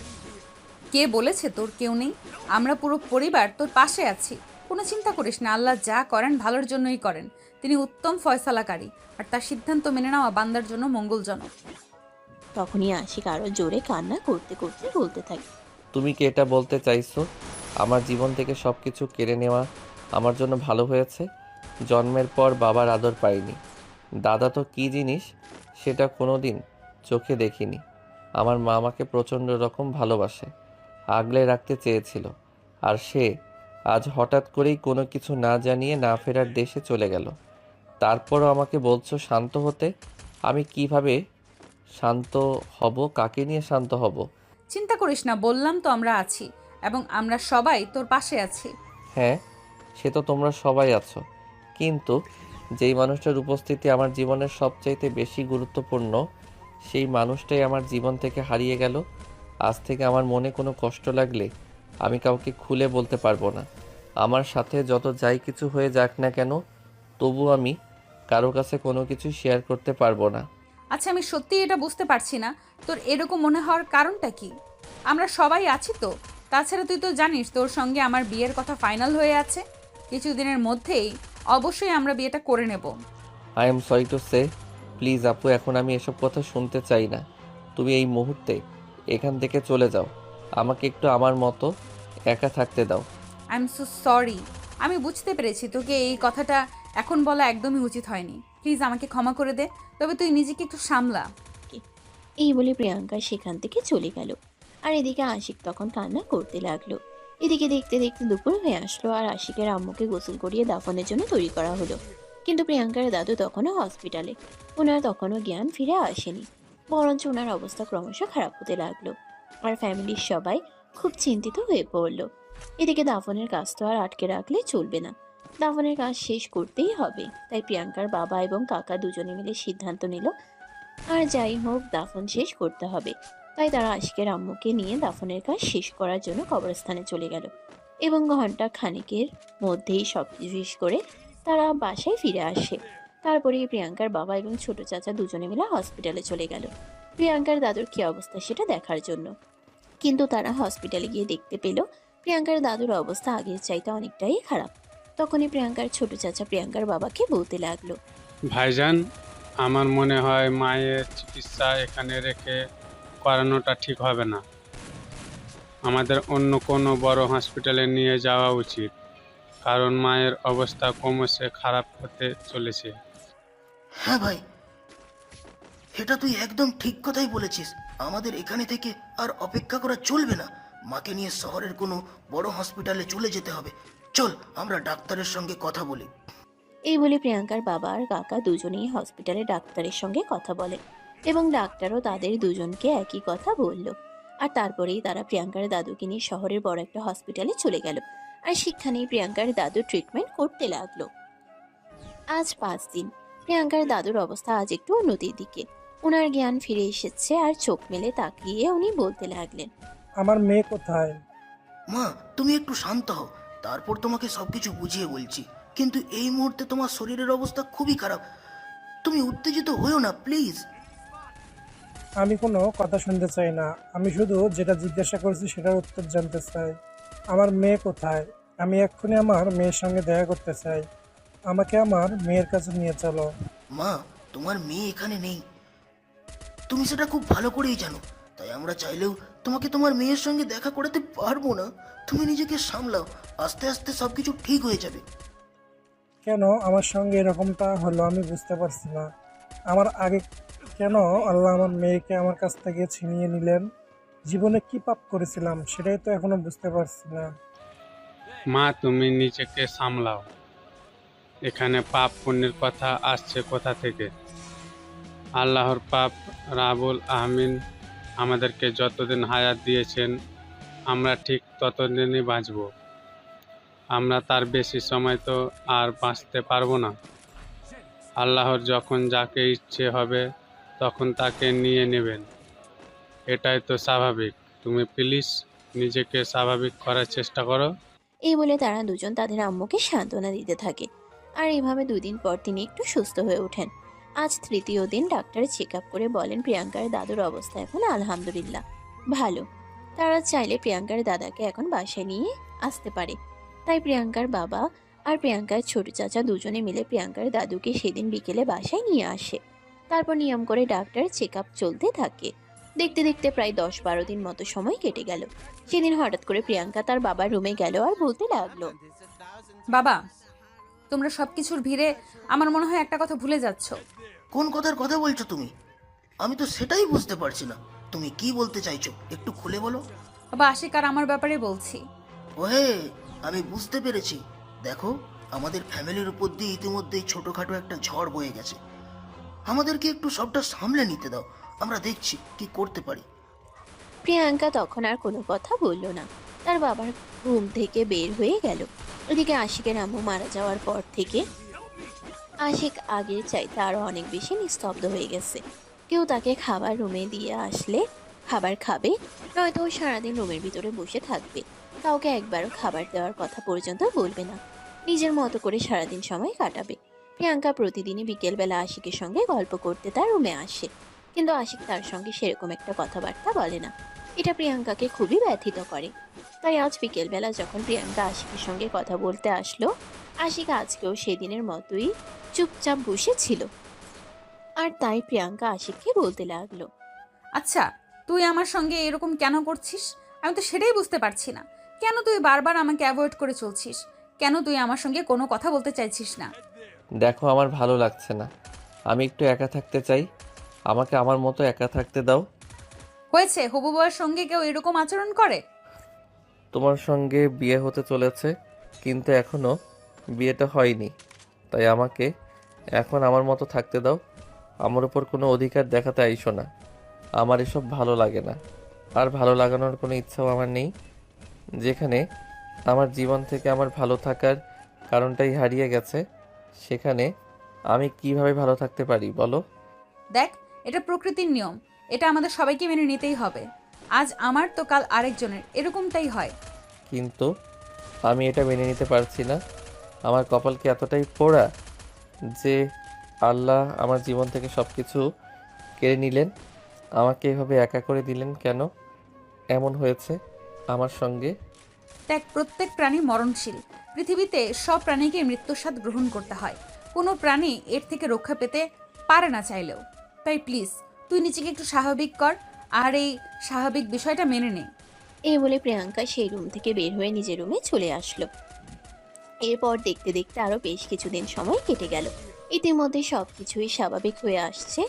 কে বলেছে তোর কেউ নেই? আমরা পুরো পরিবার তোর পাশে আছি, কোনো চিন্তা করিস না। আল্লাহ যা করেন ভালোর জন্যই করেন, তিনি উত্তম ফয়সালাকারী, আর তার সিদ্ধান্ত মেনে নেওয়া বান্দার জন্য মঙ্গলজনক। তখনই আশিক আরো জোরে কান্না করতে করতে বলতে থাকে, তুমি কি এটা বলতে চাইছো আমার জীবন থেকে সব কিছু কেড়ে নেওয়া আমার জন্য ভালো হয়েছে? জন্মের পর বাবার আদর পাইনি, দাদা তো কী জিনিস সেটা কোনো দিন চোখে দেখিনি। আমার মা আমাকে প্রচণ্ড রকম ভালোবাসে, আগলে রাখতে চেয়েছিল, আর সে আজ হঠাৎ করেই কোনো কিছু না জানিয়ে না ফেরার দেশে চলে গেল। তারপরও আমাকে বলছো শান্ত হতে। আমি কিভাবে শান্ত হব? কাকে নিয়ে শান্ত হব? চিন্তা করিস না, বললাম তো আমরা আছি, এবং আমরা সবাই তোর পাশে আছি। হ্যাঁ, সে তো তোমরা সবাই আছো, কিন্তু যেই মানুষটার উপস্থিতি আমার জীবনের সবচাইতে বেশি গুরুত্বপূর্ণ, সেই মানুষটাই আমার জীবন থেকে হারিয়ে গেল। আজ থেকে আমার মনে কোনো কষ্ট লাগলে আমি কাউকে খুলে বলতে পারবো না। আমার সাথে যত যাই কিছু হয়ে যাক না কেন, তবু আমি কারো কাছে কোনো কিছু শেয়ার করতে পারবো না। আচ্ছা, আমি সত্যিই এটা বুঝতে পারছি না, তোর এরকম মনে হওয়ার কারণটা কি? আমরা সবাই আছি তো। তাছাড়া তুই তো জানিস তোর সঙ্গে আমার বিয়ের কথা ফাইনাল হয়ে আছে। কিছুদিনের মধ্যেই অবশ্যই আমরা বিয়েটা করে নেব। I am sorry to say, please আপু, এখন আমি এসব কথা শুনতে চাই না। তুমি এই মুহূর্তে এখান থেকে চলে যাও, আমাকে একটু আমার মতো একা থাকতে দাও। I am so sorry. আমি বুঝতে পেরেছি তোকে এই কথাটা এখন বলা একদমই উচিত হয়নি, প্লিজ আমাকে ক্ষমা করে দে, তবে তুই নিজেকে একটু সামলা। এই বলে প্রিয়াঙ্কা সেখান থেকে চলে গেল। আর এদিকে আশিক তখন কান্না করতে লাগলো। এদিকে দেখতে দেখতে দুপুর হয়ে আসলো আর আশিকের আম্মুকে গোসল করিয়ে দাফনের জন্য তৈরি করা হলো। কিন্তু প্রিয়াঙ্কার দাদু তখনও হসপিটালে। ওনার তখনও জ্ঞান ফিরে আসেনি, বরঞ্চ ওনার অবস্থা ক্রমশ খারাপ হতে লাগলো। আর ফ্যামিলির সবাই খুব চিন্তিত হয়ে পড়লো। এদিকে দাফনের কাজ তো আর আটকে রাখলে চলবে না, দাফনের কাজ শেষ করতেই হবে। তাই প্রিয়াঙ্কার বাবা এবং কাকা দুজনে মিলে সিদ্ধান্ত নিল আর যাই হোক দাফন শেষ করতে হবে। তাই তারা আশিকের আম্মুকে নিয়ে দাফনের কাজ শেষ করার জন্য কবরস্থানে চলে গেল এবং ঘন্টা খানেকের মধ্যেই সব শেষ করে তারা বাসায় ফিরে আসে। তারপরে প্রিয়াঙ্কার বাবা এবং ছোট চাচা দুজনে মিলে হসপিটালে চলে গেল প্রিয়াঙ্কার দাদুর কী অবস্থা সেটা দেখার জন্য। কিন্তু তারা হসপিটালে গিয়ে দেখতে পেল প্রিয়াঙ্কার দাদুর অবস্থা আগের চাইতে অনেকটাই খারাপ। তখনই প্রিয়াঙ্কার ছোট চাচা প্রিয়াঙ্কার বাবাকে বলতে লাগলো, ভাইজান, আমার মনে হয় মায়ের চিকিৎসা এখানে রেখে করানোটা ঠিক হবে না। আমাদের অন্য কোনো বড় হসপিটালে নিয়ে যাওয়া উচিত, কারণ মায়ের অবস্থা ক্রমশ খারাপ হতে চলেছে। হ্যাঁ ভাই, এটা তুই একদম ঠিক কথাই বলেছিস। আমাদের এখানে থেকে আর অপেক্ষা করা চলবে না, মাকে নিয়ে শহরের কোনো বড় হসপিটালে চলে যেতে হবে। চল আমরা ডাক্তারের সঙ্গে কথা বলি। এই বলে প্রিয়াঙ্কার বাবা আর কাকা দুজনেই হসপিটালে ডাক্তারের সঙ্গে কথা বলে এবং ডাক্তারও তাদের দুজনকে একই কথা বলল। আর তারপরেই তারা প্রিয়াঙ্কার দাদুকে নিয়ে শহরের বড় একটা হসপিটালে চলে গেল আর সেখানেই প্রিয়াঙ্কার দাদু ট্রিটমেন্ট করতে লাগলো। আজ 5 দিন প্রিয়াঙ্কার দাদুর অবস্থা আজ একটু উন্নতির দিকে। ওনার জ্ঞান ফিরে এসেছে আর চোখ মেলে তাকিয়ে উনি বলতে লাগলেন, আমার মেয়ে কোথায়? মা, তুমি একটু শান্ত হও, তারপর তোমাকে সবকিছু বুঝিয়ে বলছি। কিন্তু এই মুহূর্তে তোমার শরীরের অবস্থা খুবই খারাপ, তুমি উত্তেজিত হয়েও না প্লিজ। আমি কোনো কথা শুনতে চাই না, আমি শুধু যেটা জিজ্ঞাসা করছি সেটার উত্তর জানতে চাই। আমার মেয়ে কোথায়? আমি এক্ষুনি আমার মেয়ের সঙ্গে দেখা করতে চাই। আমাকে আমার মেয়ের কাছে নিয়ে চলো। মা, তোমার মেয়ে এখানে নেই, তুমি সেটা খুব ভালো করেই জানো। তাই আমরা চাইলেও তোমাকে তোমার মেয়ের সঙ্গে দেখা করাতে পারবো না। তুমি নিজেকে সামলাও, আস্তে আস্তে সবকিছু ঠিক হয়ে যাবে। কেন আমার সঙ্গে এরকমটা হলো আমি বুঝতে পারছি না। আমার আগে কেন আল্লাহ আমার মেয়েকে আমার কাছ থেকে ছিনিয়ে নিলেন? জীবনে কি পাপ করেছিলাম সেটাই তো এখনো বুঝতে পারছি না। মা, তুমি নিজেকে সামলাও। এখানে পাপ পুণ্যের কথা আসছে কোথা থেকে? আল্লাহর পাক রাবুল আমিন আমাদেরকে যতদিন হায়াত দিয়েছেন আমরা ঠিক ততদিনই বাঁচব। আমরা তার বেশি সময় তো আর বাঁচতে পারবো না। আল্লাহর যখন যাকে ইচ্ছে হবে তখন তাকে নিয়ে নেবেন, এটাই তো স্বাভাবিক। তুমি প্লিজ নিজেকে স্বাভাবিক করার চেষ্টা করো। এই বলে তারা দুজন তাদের আম্মুকে সান্ত্বনা দিতে থাকে। আর এভাবে 2 দিন পর তিনি একটু সুস্থ হয়ে ওঠেন। আজ 3য় দিন ডাক্তার চেক আপ করে বলেন প্রিয়াঙ্কার দাদুর অবস্থা এখন আলহামদুলিল্লাহ ভালো। তারা চাইলে প্রিয়াঙ্কার দাদাকে এখন বাসায় নিয়ে আসতে পারে। তাই প্রিয়াঙ্কার বাবা আর প্রিয়াঙ্কার ছোট চাচা দুজনে মিলে প্রিয়াঙ্কার দাদুকে সেদিন বিকেলে বাসায় নিয়ে আসে। তারপর নিয়ম করে ডাক্তার চেক আপ চলতে থাকে। দেখতে দেখতে প্রায় 10-12 দিন মতো সময় কেটে গেল। সেদিন হঠাৎ করে প্রিয়াঙ্কা তার বাবার রুমে গেল আর বলতে লাগলো, বাবা, তোমরা সবকিছুর ভিড়ে আমার মনে হয় একটা কথা ভুলে যাচ্ছ। কোন কথার কথা বলছো তুমি? আমি তো সেটাই বুঝতে পারছি না, তুমি কি বলতে চাইছো একটু খুলে বলো। বাবা, আশিক আর আমার ব্যাপারে বলছি। ওহে, আমি বুঝতে পেরেছি। দেখো, আমাদের ফ্যামিলির উপর দিয়ে ইতিমধ্যেই ছোটখাটো একটা ঝড় বয়ে গেছে। আমাদেরকে একটু সবটা সামলে নিতে দাও, আমরা দেখছি কি করতে পারি। প্রিয়াঙ্কা তখন আর কোনো কথা বলল না। তার বাবার রুম থেকে বের হয়ে গেল। ওদিকে আশিকের আম্মু মারা যাওয়ার পর থেকে আশিক আগের চাইতে আরো অনেক বেশি নিস্তব্ধ হয়ে গেছে। কেউ তাকে খাবার রুমে দিয়ে আসলে খাবার খাবে, নয়তো ও সারাদিন রুমের ভিতরে বসে থাকবে। কাউকে একবারও খাবার দেওয়ার কথা পর্যন্ত বলবে না। নিজের মতো করে সারাদিন সময় কাটাবে। প্রিয়াঙ্কা প্রতিদিনই বিকেলবেলা আশিকের সঙ্গে গল্প করতে তার রুমে আসে, কিন্তু আশিক তার সঙ্গে সেরকম একটা কথাবার্তা বলে না। এটা প্রিয়াঙ্কাকে খুবই ব্যথিত করে। তাই আজ বিকেলবেলা যখন প্রিয়াঙ্কা আশিকের সঙ্গে কথা বলতে আসলো, আশিক আজকেও সেদিনের মতোই চুপচাপ বসেছিল। আর তাই প্রিয়াঙ্কা আশিককে বলতে লাগলো, আচ্ছা, তুই আমার সঙ্গে এরকম কেন করছিস? আমি তো সেটাই বুঝতে পারছি না। কেন তুই বারবার আমাকে অ্যাভয়েড করে চলছিস? কেন তুই আমার সঙ্গে কোনো কথা বলতে চাইছিস না? দেখো, আমার ভালো লাগছে না। আমি একটু একা থাকতে চাই, আমাকে আমার মতো একা থাকতে দাও। হয়েছে, হবু বউয়ের সঙ্গে কেউ এরকম আচরণ করে? তোমার সঙ্গে বিয়ে হতে চলেছে, কিন্তু এখনো বিয়েটা হয়নি, তাই আমাকে এখন আমার মতো থাকতে দাও। আমার উপর কোনো অধিকার দেখাতে আইসো না, আমার এসব ভালো লাগে না, আর ভালো লাগানোর কোনো ইচ্ছাও আমার নেই। যেখানে আমার জীবন থেকে আমার ভালো থাকার কারণটাই হারিয়ে গেছে, সেখানে আমি কিভাবে ভালো থাকতে পারি বলো? দেখ, এটা প্রকৃতির নিয়ম, এটা আমাদের সবাইকে মেনে নিতেই হবে। আজ আমার তো কাল আরেকজনের, এরকমটাই হয়। কিন্তু আমি এটা মেনে নিতে পারছি না। আমার কপাল কি এতটাই পোড়া যে আল্লাহ আমার জীবন থেকে সব কিছু কেড়ে নিলেন, আমাকে এভাবে একা করে দিলেন? কেন এমন হয়েছে আমার সঙ্গে? দেখ, প্রত্যেক প্রাণী মরণশীল। পৃথিবীতে সব প্রাণীকে মৃত্যুর স্বাদ গ্রহণ করতে হয়। কোনো প্রাণী এর থেকে রক্ষা পেতে পারে না চাইলেও। তাই প্লিজ তুই নিজেকে একটু স্বাভাবিক কর, আর এই স্বাভাবিক বিষয়টা মেনে নে। এই বলে প্রিয়াঙ্কা সেই রুম থেকে বের হয়ে নিজের রুমে চলে আসলো। এরপর দেখতে দেখতে আরো বেশ কিছুদিন সময় কেটে গেল। ইতিমধ্যে সবকিছুই স্বাভাবিক হয়ে আসছে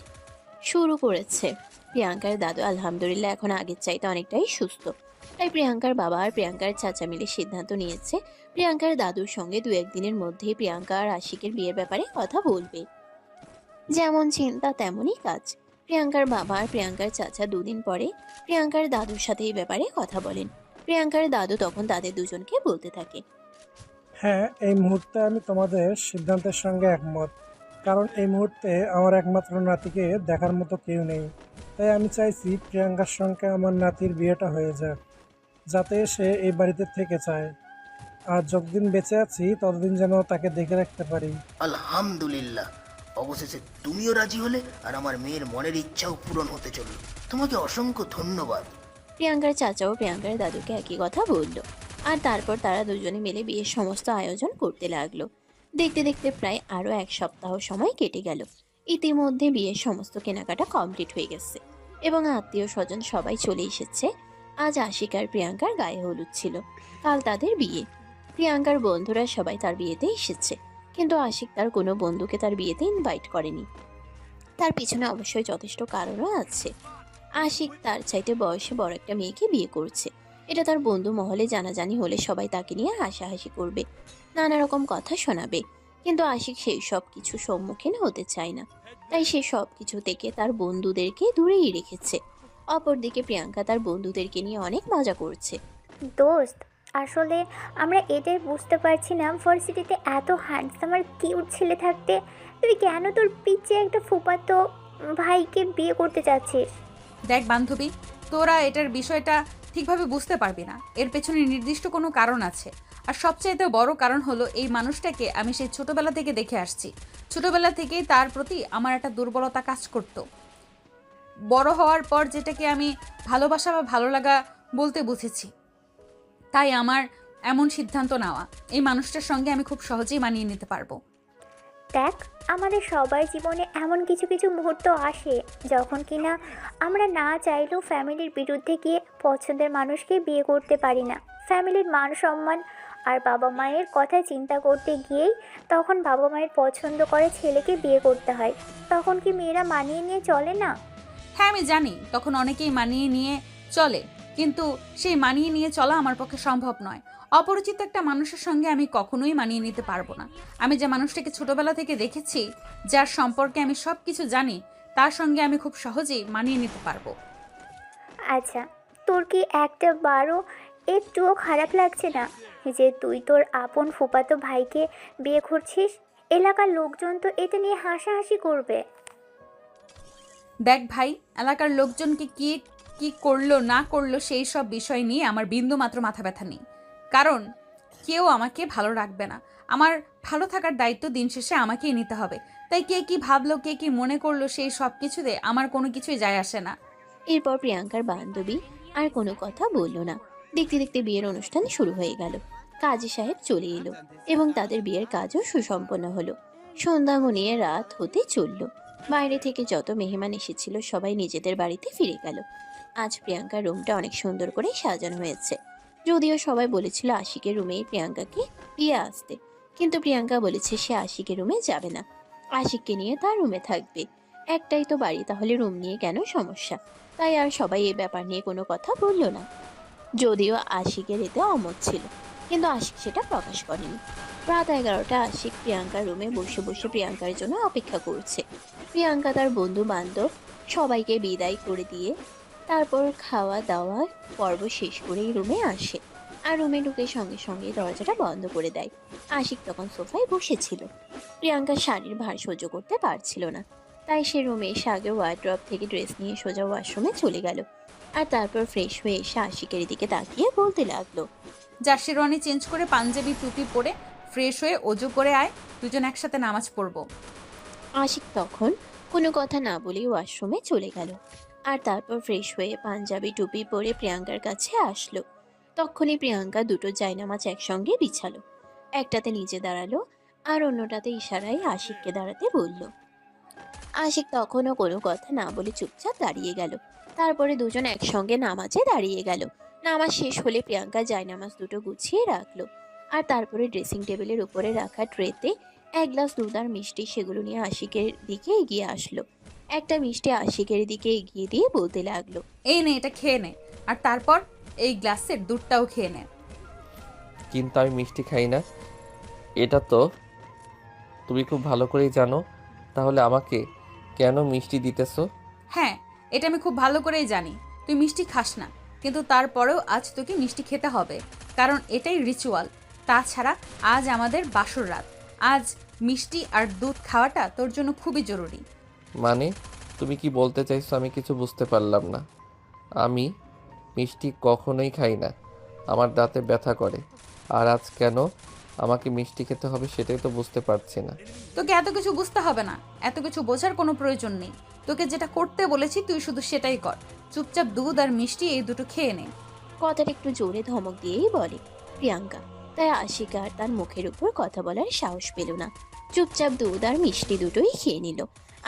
শুরু করেছে। প্রিয়াঙ্কার দাদু আলহামদুলিল্লাহ এখন আগের চাইতে অনেকটাই সুস্থ। তাই প্রিয়াঙ্কার বাবা আর প্রিয়াঙ্কার চাচা মিলে সিদ্ধান্ত নিয়েছে প্রিয়াঙ্কার দাদুর সঙ্গে 2-1 দিনের মধ্যেই প্রিয়াঙ্কা আর আশিকের বিয়ের ব্যাপারে কথা বলবে। যেমন চিন্তা তেমনই কাজ। প্রিয়াঙ্কার বাবা আর প্রিয়াঙ্কার চাচা 2 দিন পরে প্রিয়াঙ্কার দাদুর সাথে এই ব্যাপারে কথা বলেন। প্রিয়াঙ্কার দাদু তখন তাদের দুজনকে বলতে থাকে, হ্যাঁ, এই মুহূর্তে আমি তোমাদের সিদ্ধান্তের সঙ্গে একমত। কারণ এই মুহূর্তে আমার একমাত্র নাতিকে দেখার মতো কেউ নেই। তাই আমি চাইছি প্রিয়াঙ্কার সঙ্গে আমার নাতির বিয়েটা হয়ে যাক, যাতে সে এই বাড়িতে থেকে যায়। আর যতদিন বেঁচে আছি ততদিন যেন তাকে দেখে রাখতে পারি। আলহামদুলিল্লাহ, অবশেষে তুমিও রাজি হলে আর আমার মেয়ের মনের ইচ্ছাও পূরণ হতে চলল। তোমাকে অসংখ্য ধন্যবাদ। প্রিয়াঙ্কার চাচাও প্রিয়াঙ্কার দাদুকে একই কথা বলল। আর তারপর তারা দুজনে মিলে বিয়ের সমস্ত আয়োজন করতে লাগলো। দেখতে দেখতে প্রায় আরো 1 সপ্তাহ সময় কেটে গেল। ইতিমধ্যে বিয়ের সমস্ত কেনাকাটা কমপ্লিট হয়ে গেছে এবং আত্মীয় স্বজন সবাই চলে এসেছে। আজ আশিক আর প্রিয়াঙ্কার গায়ে হলুদ ছিল, কাল তাদের বিয়ে। প্রিয়াঙ্কার বন্ধুরা সবাই তার বিয়েতে এসেছে, কিন্তু আশিক তার কোনো বন্ধুকে তার বিয়েতে ইনভাইট করেনি। তার পিছনে অবশ্যই যথেষ্ট কারণও আছে। আশিক তার চাইতে বয়সে বড় একটা মেয়েকে বিয়ে করছে। এটা তার বন্ধু মহলে জানাজানি হলে সবাই তাকে নিয়ে হাসাহাসি করবে, নানা রকম কথা শোনাবে। কিন্তু আশিক সেই সব কিছু সম্মুখীন হতে চায় না, তাই সে সব কিছু থেকে তার বন্ধুদেরকে দূরেই রেখেছে। অপরদিকে প্রিয়াঙ্কা তার বন্ধুদেরকে নিয়ে অনেক মজা করছে। দোস্ত, আসলে আমরা এটাই বুঝতে পারছি না, ভার্সিটিতে এত হ্যান্ডসাম আর কিউট ছেলে থাকতে তুই কেন তোর পিচ্ছে একটা ফুফাতো ভাইকে বিয়ে করতে চাচ্ছিস? দেখ বান্ধবী, তোরা এটার বিষয়টা ঠিকভাবে বুঝতে পারবি না। এর পেছনে নির্দিষ্ট কোনো কারণ আছে। আর সবচাইতে বড় কারণ হলো এই মানুষটাকে আমি সেই ছোটবেলা থেকে দেখে আসছি। ছোটবেলা থেকেই তার প্রতি আমার একটা দুর্বলতা কাজ করত। বড় হওয়ার পর যেটাকে আমি ভালোবাসা বা ভালো লাগা বলতে বুঝেছি, তাই আমার এমন সিদ্ধান্ত নেওয়া এই মানুষটার সঙ্গে আমি খুব সহজেই মানিয়ে নিতে পারবো। দেখ, আমাদের সবার জীবনে এমন কিছু কিছু মুহূর্ত আসে যখন কিনা আমরা না চাইলেও ফ্যামিলির বিরুদ্ধে গিয়ে পছন্দের মানুষকে বিয়ে করতে পারি না। ফ্যামিলির মান সম্মান আর বাবা মায়ের কথা চিন্তা করতে গিয়েই তখন বাবা মায়ের পছন্দ করে ছেলেকে বিয়ে করতে হয়। তখন কি মেয়েরা মানিয়ে নিয়ে চলে না? হ্যাঁ, আমি জানি তখন অনেকেই মানিয়ে নিয়ে চলে, কিন্তু সেই মানিয়ে নিয়ে চলা আমার পক্ষে সম্ভব নয়। অপরিচিত একটা মানুষের সঙ্গে আমি কখনোই মানিয়ে নিতে পারবো না। আমি যে মানুষটাকে ছোটবেলা থেকে দেখেছি, যার সম্পর্কে আমি সব কিছু জানি, তার সঙ্গে আমি খুব সহজেই মানিয়ে নিতে পারবো। আচ্ছা, তোর কি একটা বারও একটুও খারাপ লাগছে না যে তুই তোর আপন ফুফাতো ভাইকে বিয়ে করছিস? এলাকার লোকজন তো এটা নিয়ে হাসাহাসি করবে। দেখ ভাই, এলাকার লোকজনকে কি কি করলো না করলো সেই সব বিষয় নিয়ে আমার বিন্দু মাত্র মাথা ব্যথা নেই, কারণ কেউ আমাকে ভালো রাখবে না। আমার ভালো থাকার দায়িত্ব দিন শেষে আমাকেই নিতে হবে। তাই কে কি ভাবলো, কে কি মনে করলো, সেই সব কিছুতে আমার কোনো কিছুই যায় আসে না। এরপর প্রিয়াঙ্কার বান্ধবী আর কোনো কথা বলল না। দেখতে দেখতে বিয়ের অনুষ্ঠান শুরু হয়ে গেল। কাজী সাহেব চলে এলো এবং তাদের বিয়ের কাজও সুসম্পন্ন হলো। সন্ধ্যা ঘনিয়ে রাত হতে চলল। বাইরে থেকে যত মেহমান এসেছিল সবাই নিজেদের বাড়িতে ফিরে গেল। আজ প্রিয়াঙ্কার রুমটা অনেক সুন্দর করে সাজানো হয়েছে। যদিও সবাই বলেছিল আশিকের রুমেই প্রিয়াঙ্কাকে দিয়ে আসতে, কিন্তু প্রিয়াঙ্কা বলেছে সে আশিকের রুমে যাবে না। আশিককে নিয়ে তার রুমে থাকবে। একটাই তো বাড়ি, তাহলে রুম নিয়ে কেন সমস্যা? তাই আর সবাই এই ব্যাপার নিয়ে কোনো কথা বলল না। যদিও আশিকের এতে অমত ছিল, কিন্তু আশিক সেটা প্রকাশ করেনি। রাত 11টা আশিক প্রিয়াঙ্কার রুমে বসে বসে প্রিয়াঙ্কার জন্য অপেক্ষা করছে। প্রিয়াঙ্কা তার বন্ধু বান্ধব সবাইকে বিদায় করে দিয়ে তারপর খাওয়া দাওয়া পর্ব শেষ করেই রুমে আসে। আর রুমে ঢুকে সঙ্গে সঙ্গে দরজাটা বন্ধ করে দেয়। আশিক তখন সোফায় বসেছিল। প্রিয়াঙ্কা শাড়ির ভার সহ্য করতে পারছিল না, তাই সে রুমে এসে আগে ওয়ার্ড্রপ থেকে ড্রেস নিয়ে সোজা ওয়াশরুমে চলে গেল। আর তারপর ফ্রেশ হয়ে এসে আশিকের দিকে তাকিয়ে বলতে লাগলো, যা শেরওয়ানি চেঞ্জ করে পাঞ্জাবি টুপি পরে ফ্রেশ হয়ে অজু করে আয়, দুজন একসাথে নামাজ পড়বো। আশিক তখন কোনো কথা না বলে ওয়াশরুমে চলে গেল। আর তারপর ফ্রেশ হয়ে পাঞ্জাবি টুপি পরে প্রিয়াঙ্কার কাছে আসলো। তখনই প্রিয়াঙ্কা দুটো জায়নামাজ একসঙ্গে বিছালো। একটাতে নিচে দাঁড়ালো আর অন্যটাতে ইশারায় আশিককে দাঁড়াতে বলল। আশিক তখনও কোনো কথা না বলে চুপচাপ দাঁড়িয়ে গেল। তারপরে দুজন একসঙ্গে নামাজে দাঁড়িয়ে গেল। নামাজ শেষ হলে প্রিয়াঙ্কা জায়নামাজ দুটো গুছিয়ে রাখলো। আর তারপরে ড্রেসিং টেবিলের উপরে রাখা ট্রেতে এক গ্লাস দুধ আর মিষ্টি সেগুলো নিয়ে আশিকের দিকে এগিয়ে আসলো। একটা মিষ্টি আশিকের দিকে এগিয়ে দিয়ে বলতে লাগলো, এই নে, এটা খেয়ে নে, আর তারপর এই গ্লাসের দুধটাও খেয়ে নে। কিন্তু আমি মিষ্টি খাই না। এটা তো তুমি খুব ভালো করেই জানো, তাহলে আমাকে কেন মিষ্টি দিতেছো? হ্যাঁ, এটা আমি খুব ভালো করেই জানি তুই মিষ্টি খাস না, কিন্তু তারপরেও আজ তোকে মিষ্টি খেতে হবে, কারণ এটাই রিচুয়াল। তাছাড়া আজ আমাদের বাসর রাত, আজ মিষ্টি আর দুধ খাওয়াটা তোর জন্য খুবই জরুরি। মানে তুমি কি বলতে চাইছো? আমি কিছু বুঝতে পারলাম না। আমি মিষ্টি কখনোই খাই না, আমার দাঁতে ব্যথা করে। আর আজ কেন আমাকে মিষ্টি খেতে হবে সেটাই তো বুঝতে পারছি না। তোকে এত কিছু বুঝতে হবে না, এত কিছু বোঝার কোনো প্রয়োজন নেই। তোকে যেটা করতে বলেছি তুই শুধু সেটাই কর। চুপচাপ দুধ আর মিষ্টি এই দুটো খেয়ে নে। কথাটা একটু জোরে ধমক দিয়েই বলে প্রিয়াঙ্কা। তাই আশিক আর তার মুখের উপর কথা বলার সাহস পেল না। চুপচাপ দুধ আর মিষ্টি দুটোই খেয়ে নিল।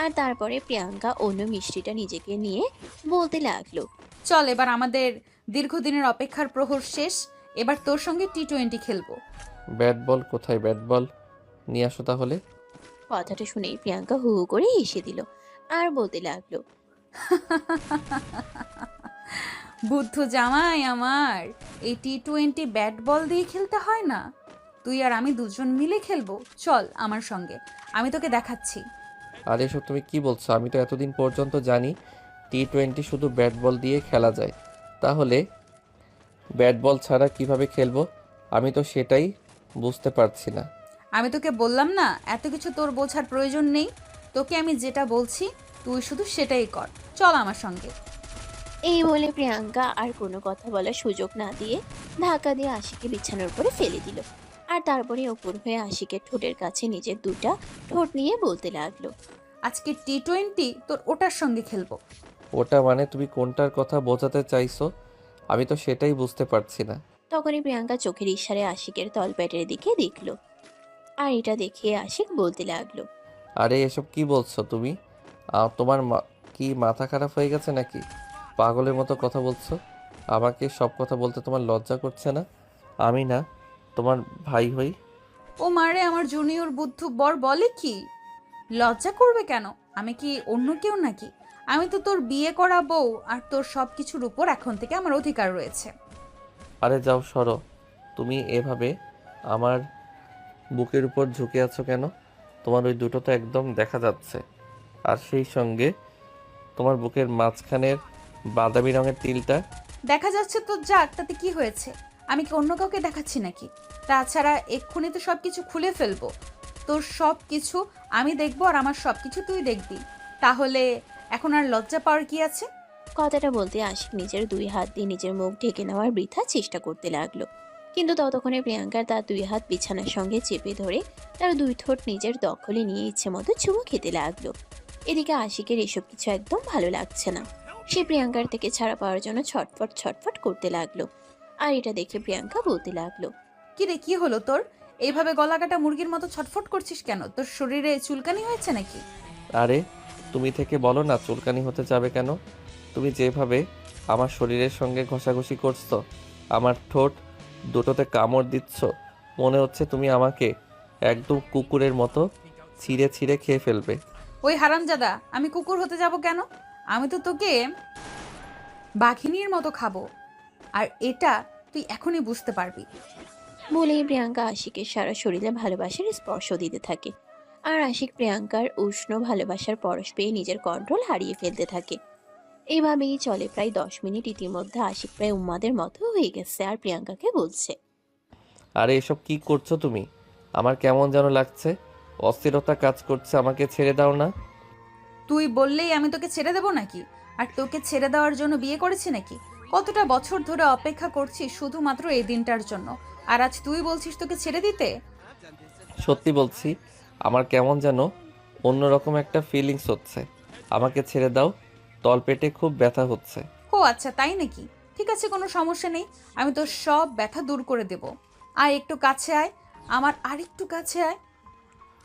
আর তারপরে প্রিয়াঙ্কা অন্য মিষ্টিটা নিজেকে নিয়ে বলতে লাগলো, চল, এবার আমাদের দীর্ঘদিনের অপেক্ষার প্রহর শেষ। এবার তোর সঙ্গে টি-20 খেলবো। ব্যাট বল কোথায়? ব্যাট বল নিয়ে আসো তাহলে। কথাটা শুনেই প্রিয়াঙ্কা হু হু করে হেসে দিল আর বলতে লাগলো, বুদ্ধ জামাই আমার, এই টি-20 ব্যাট বল দিয়ে খেলতে হয় না, তুই আর আমি দুজন মিলে খেলবো। চল আমার সঙ্গে, আমি তোকে দেখাচ্ছি। আর এসব তুমি কি বলছো? আমি তো এতদিন পর্যন্ত জানি টি-20 শুধু ব্যাট বল দিয়ে খেলা যায়। তাহলে ব্যাট বল ছাড়া কিভাবে খেলবো? আমি তো সেটাই বুঝতে পারছি না। আমি তোকে বললাম না, এত কিছু তোর বোঝার প্রয়োজন নেই। তোকে আমি যেটা বলছি তুই শুধু সেটাই কর। চল আমার সঙ্গে। এই বলে প্রিয়াঙ্কা আর কোনো কথা বলার সুযোগ না দিয়ে ধাক্কা দিয়ে আশিকে বিছানার উপরে ফেলে দিল। আর তারপরে ওপর হয়ে আশিকের ঠোঁটের কাছে নিজের দুটা ঠোঁট নিয়ে বলতে লাগলো, আজকে টি-20 তোর ওটার সঙ্গে খেলবো। ওটা মানে তুমি কোনটার কথা বোঝাতে চাইছো? আমি তো সেটাই বুঝতে পারছি না। তখনই প্রিয়াঙ্কা চোখের ইশারায় আশিকের তলপেটের দিকে দেখলো। আর এটা দেখে আশিক বলতে লাগলো, আরে এসব কি বলছো তুমি? তোমার কি মাথা খারাপ হয়ে গেছে নাকি? পাগলের মতো কথা বলছো। আমাকে সব কথা বলতে তোমার লজ্জা করছে না? আমি না তোমার ভাই হই। ও মারে, আমার জুনিয়র বুদ্ধু বর বলে কি? লজ্জা করবে কেন? আমি কি অন্য কেউ নাকি? আমি তো তোর বিয়ে করা বউ, আর তোর সব কিছুর উপর এখন থেকে আমার অধিকার রয়েছে। আরে যাও সরো। তুমি এভাবে আমার বুকের উপর ঝুঁকে আছো কেন? তোমার ওই দুটো তো একদম দেখা যাচ্ছে। আর সেই সঙ্গে তোমার বুকের মাঝখানের বাদামি রঙের তিলটা। দেখা যাচ্ছে তো, যাক, তাতে কি হয়েছে? আমি কি অন্য কাউকে দেখাচ্ছি নাকি? তাছাড়া এক্ষুনি তো সব কিছু খুলে ফেলবো। তোর সব কিছু আমি দেখবো আর আমার সব কিছু তুই দেখবি। তাহলে এখন আর লজ্জা পাওয়ার কি আছে? কথাটা বলতে আশিক নিজের দুই হাত দিয়ে নিজের মুখ ঢেকে নেওয়ার বৃথা চেষ্টা করতে লাগলো। কিন্তু ততক্ষণে প্রিয়াঙ্কার তার দুই হাত বিছানার সঙ্গে চেপে ধরে তার দুই ঠোঁট নিজের দখলে নিয়ে ইচ্ছে মতো চুমু খেতে লাগলো। এদিকে আশিকের এসব কিছু একদম ভালো লাগছে না। সে প্রিয়াঙ্কার থেকে ছাড়া পাওয়ার জন্য ছটফট ছটফট করতে লাগলো। আর এটা দেখে প্রিয়াঙ্কা বলতে লাগলো, কি রে, কি হলো তোর? এইভাবে গলা কাটা মুরগির মতো ছটফট করছিস কেন? তোর শরীরে চুলকানি হয়েছে নাকি? আরে তুমি থেকে বলো না, চুলকানি হতে যাবে কেন? তুমি যেভাবে আমার শরীরের সঙ্গে ঘষাঘষি করছো, আমার ঠোঁট দুটোতে কামড় দিচ্ছ, মনে হচ্ছে তুমি আমাকে একদম কুকুরের মতো ছিঁড়ে ছিঁড়ে খেয়ে ফেলবে। ওই হারামজাদা, আমি কুকুর হতে যাব কেন? আমি তো তোকে বাঘিনীর মতো খাবো, আর এটা তুই এখনই বুঝতে পারবি। বলেই প্রিয়াঙ্কা আশিকের সারা শরীরে ভালোবাসার স্পর্শ দিতে থাকে। আর আশিক প্রিয়াঙ্কার উষ্ণ ভালোবাসার পরশ পেয়ে নিজের কন্ট্রোল হারিয়ে ফেলতে থাকে। এইভাবেই চলে প্রায় 10 মিনিট। ইতিমধ্যে আশিক প্রায় উন্মাদের মতো হয়ে গেছে আর প্রিয়াঙ্কাকে বলছে, আরে এসব কি করছো তুমি? আমার কেমন যেন লাগছে, অস্থিরতা কাজ করছে, আমাকে ছেড়ে দাও না। তুই বললেই আমি তোকে ছেড়ে দেবো নাকি? আর তোকে ছেড়ে দেওয়ার জন্য বিয়ে করেছি নাকি? কতটা বছর ধরে অপেক্ষা করছি শুধুমাত্র এই দিনটার জন্য, আর আজ তুই বলছিস তোকে ছেড়ে দিতে? সত্যি বলছি, আমার কেমন যেন অন্যরকম একটা ফিলিংস হচ্ছে। আমাকে ছেড়ে দাও, তলপেটে খুব ব্যথা হচ্ছে। ও আচ্ছা, তাই নাকি? ঠিক আছে, কোনো সমস্যা নেই, আমি তোর সব ব্যথা দূর করে দেব। আয় একটু কাছে আয়, আমার আরেকটু কাছে আয়।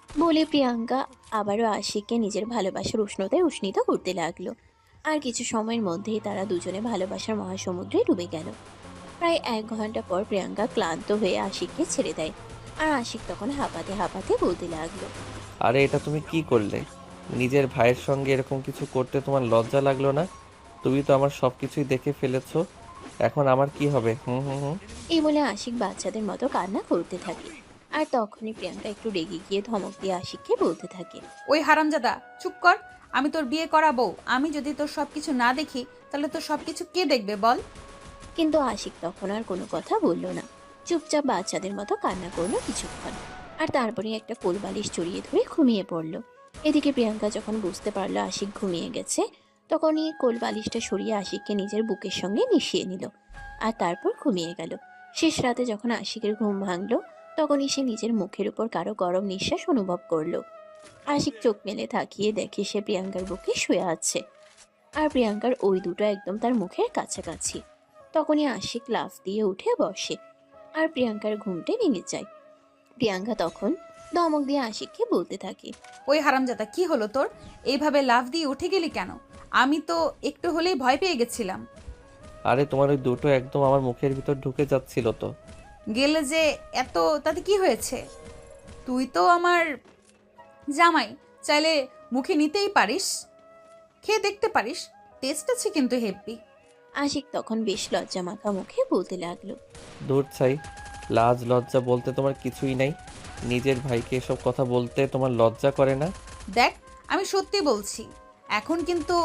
বলে প্রিয়াঙ্কা আবারও আশিককে নিজের ভালোবাসার উষ্ণতায় উষ্ণিত করতে লাগলো। আর কিছু সময়ের মধ্যেই তারা দুজনে ভালোবাসার মহাসমুদ্রে ডুবে গেল। প্রায় 1 ঘন্টা পর প্রিয়াঙ্কা ক্লান্ত হয়ে আশিককে ছেড়ে দেয়। আর আশিক তখন হাঁপাতে হাঁপাতে বলতে লাগলো, আরে এটা তুমি কি করলে? নিজের ভাইয়ের সঙ্গে এরকম কিছু করতে তোমার লজ্জা লাগলো না? তুমি তো আমার সব কিছুই দেখে ফেলেছো, এখন আমার কি হবে? হুম হুম হুম। এই বলে আশিক বাচ্চাদের মতো কান্না করতে থাকে। আর তখনই প্রিয়াঙ্কা একটু রেগে গিয়ে ধমক দিয়ে আশিককে বলতে থাকে, ওই হারামজাদা, চুপ কর। আমি তোর বিয়ে করাবো, আমি যদি তোর সবকিছু না দেখি তাহলে তোর সবকিছু কে দেখবে বল? কিন্তু আশিক তখন আর কোনো কথা বলল না। চুপচাপ বাচ্চাদের মতো কান্না করলো কিছুক্ষণ। আর তারপরে একটা কোলবালিশ জড়িয়ে ধরে ঘুমিয়ে পড়লো। এদিকে প্রিয়াঙ্কা যখন বুঝতে পারলো আশিক ঘুমিয়ে গেছে, তখনই কোলবালিশটা সরিয়ে আশিককে নিজের বুকের সঙ্গে মিশিয়ে নিল। আর তারপর ঘুমিয়ে গেল। শেষ রাতে যখন আশিকের ঘুম ভাঙলো, তখনই সে নিজের মুখের উপর কারো গরম নিঃশ্বাস অনুভব করলো। আশিক চোখ মেলে তাকিয়ে দেখে সে প্রিয়াঙ্কার বুকে শুয়ে আছে। আর প্রিয়াঙ্কার ওই দুটো একদম তার মুখের কাছাকাছি। তখনই আশিক লাফ দিয়ে উঠে বসে। আর প্রিয়াঙ্কার ঘুমটে ভেঙে যায়। প্রিয়াঙ্কা তখন ধমক দিয়ে আশিককে বলতে থাকে, ওই হারামজাদা, কি হলো তোর? এইভাবে লাফ দিয়ে উঠে গেলি কেন? আমি তো একটু হলেই ভয় পেয়ে গেছিলাম। আরে তোমার ওই দুটো একদম আমার মুখের ভিতর ঢুকে যাচ্ছিল তো। গেলে যে এত, তাতে কি হয়েছে? তুই তো আমার জামাই, চাইলে মুখে নিতেই পারিস, খেয়ে দেখতে পারিস, টেস্ট আছে কিন্তু হেব্বি। আশিক তখন বেশ লজ্জা মাখা মুখে বলতে লাগলো, দূর ছাই, লাজ লজ্জা বলতে তোমার কিছুই নাই। নিজের ভাইকে এসব কথা বলতে তোমার লজ্জা করে না? দেখ, আমি সত্যি বলছি, এখন কিন্তু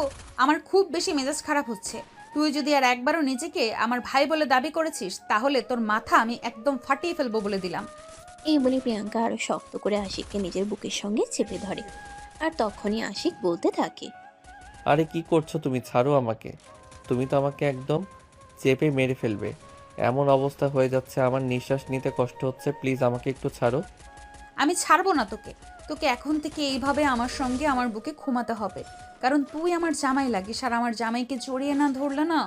আমার খুব বেশি মেজাজ খারাপ হচ্ছে। তুই যদি আর একবারও নিজেকে আমার ভাই বলে দাবি করেছিস, তাহলে তোর মাথা আমি একদম ফাটিয়ে ফেলবো বলে দিলাম। এই বলে প্রিয়াঙ্কা আরো শক্ত করে আশিককে নিজের বুকের সঙ্গে চেপে ধরে। আর তখনই আশিক বলতে থাকে, আরে কি করছো তুমি? ছাড়ো আমাকে। তুমি তো আমাকে একদম চেপে মেরে ফেলবে। এমন অবস্থা হয়ে যাচ্ছে, আমার নিঃশ্বাস নিতে কষ্ট হচ্ছে, প্লিজ আমাকে একটু ছাড়ো। আমি ছাড়বো না তোকে। তোকে এখন থেকে এইভাবে আমার সঙ্গে আমার বুকে ঘুমাতে হবে, কারণ তুই আমার জামাই লাগিস, আর আমার জামাইকে জড়িয়ে না ধরলে না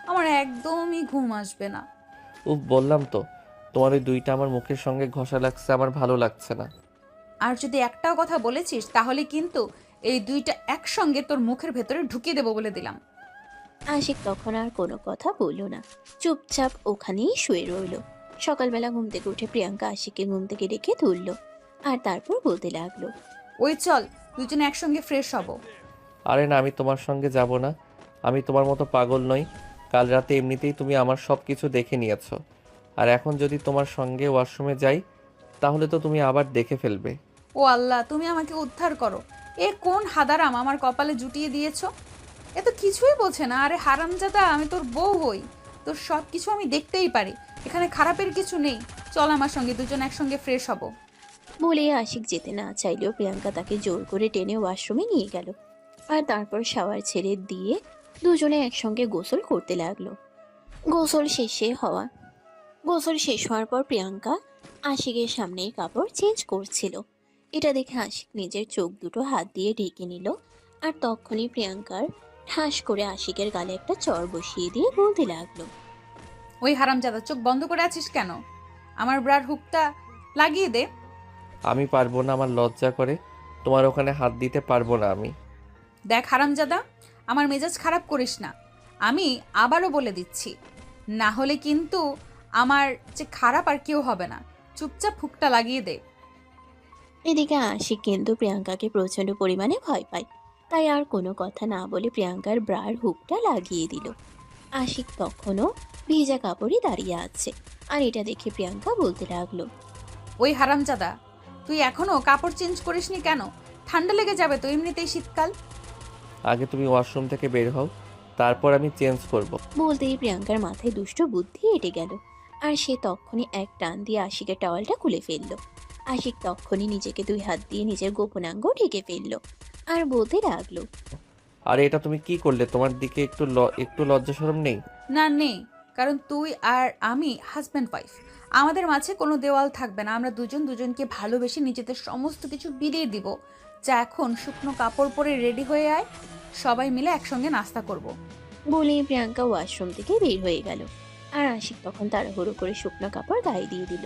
আমার একদমই ঘুম আসবে না। উফ, বললাম তো, তোমার ওই দুইটা আমার মুখের সঙ্গে ঘষা লাগছে, আমার ভালো লাগছে না। আর যদি একটাও কথা বলেছিস, তাহলে কিন্তু এই দুইটা একসঙ্গে তোর মুখের ভেতরে ঢুকিয়ে দেবো বলে দিলাম। আশিক তখন আর কোনো কথা বলল না, চুপচাপ ওখানেই শুয়ে রইল। সকালবেলা ঘুম থেকে উঠে প্রিয়াঙ্কা আশিককে ঘুম থেকে ডেকে তুলল। আর তারপর বলতে লাগলো, ওই চল, দুজনে একসঙ্গে ফ্রেশ হব। আরে না, আমি তোমার সঙ্গে যাব না। আমি তোমার মতো পাগল নই। কাল রাতে এমনিতেই তুমি আমার সব কিছু দেখে নিয়েছো, আর এখন যদি তোমার সঙ্গে ওয়াশরুমে যাই, তাহলে তো তুমি আবার দেখে ফেলবে। ও আল্লাহ, তুমি আমাকে উদ্ধার করো। এ কোন হাদারাম আমার কপালে জুটিয়ে দিয়েছো? এ তো কিছুই বোঝে না। আরে হারামজাদা, আমি তোর বউ হই, তোর সব কিছু আমি দেখতেই পারি, এখানে খারাপের কিছু নেই। চল আমার সঙ্গে, দুজন একসঙ্গে ফ্রেশ হব। বলে আশিক যেতে না চাইলেও প্রিয়াঙ্কা তাকে জোর করে টেনে ওয়াশরুমে নিয়ে গেল। আর তারপর শাওয়ার ছেড়ে দিয়ে দুজনে একসঙ্গে গোসল করতে লাগলো। গোসল শেষ হওয়ার পর প্রিয়াঙ্কা আশিকের সামনে কাপড় চেঞ্জ করছিল। এটা দেখে আশিক নিজের চোখ দুটো হাত দিয়ে ঢেকে নিল। আর তখনই প্রিয়াঙ্কার ঠাস করে আশিকের গালে একটা চড় বসিয়ে দিয়ে বলতে লাগলো, ওই হারামজাদা, চোখ বন্ধ করে আছিস কেন? আমার ব্রার হুকটা লাগিয়ে দে। আমি পারবো না, আমার লজ্জা করে। তোমার ওখানে হাত দিতে পারবো না আমি। দেখ হারামজাদা, আমার মেজাজ খারাপ করিস না। আমি আবারও বলে দিচ্ছি, না হলে কিন্তু আমার যে খারাপ আর কেউ হবে না। চুপচাপ হুকটা লাগিয়ে দে। এদিকে আশিক কিন্তু প্রিয়াঙ্কাকে প্রচণ্ড পরিমাণে ভয় পায়, তাই আর কোনো কথা না বলে প্রিয়াঙ্কার ব্রার হুকটা লাগিয়ে দিল। আশিক তখনও ভিজা কাপড়ে দাঁড়িয়ে আছে, আর এটা দেখে প্রিয়াঙ্কা বলতে লাগলো, ওই হারামজাদা, তুই এখনো কাপড় চেঞ্জ করিসনি কেন? ঠান্ডা লেগে যাবে তো, এমনিতেই শীতকাল। আগে তুমি ওয়াশরুম থেকে বের হও, তারপর আমি চেঞ্জ করব। বলতেই প্রিয়াঙ্কার মাথায় দুষ্ট বুদ্ধি এঁটে গেল, আর সে তখনই এক টান দিয়ে আশিকের টাওয়ালটা খুলে ফেলল। আশিক তখনই নিজেকে 2 হাত দিয়ে নিজের গোপনাঙ্গ ঢেকে ফেলল, আর বলতে লাগলো, আরে এটা তুমি কি করলে? তোমার দিকে একটু লজ্জা শরম নেই? না নেই, কারণ তুই আর আমি হাজব্যান্ড ওয়াইফ। আমাদের মাঝে কোনো দেওয়াল থাকবে না। আমরা দুজন দুজনকে ভালোবেসে নিজেদের সমস্ত কিছু বিলিয়ে দিব। যা এখন শুকনো কাপড় পরে রেডি হয়ে আয়, সবাই মিলে একসঙ্গে নাস্তা করব। বলেই প্রিয়াঙ্কা ওয়াশরুম থেকে বের হয়ে গেল, আর আশিক তখন তাড়াহুড়ো করে শুকনো কাপড় গায়ে দিয়ে দিল।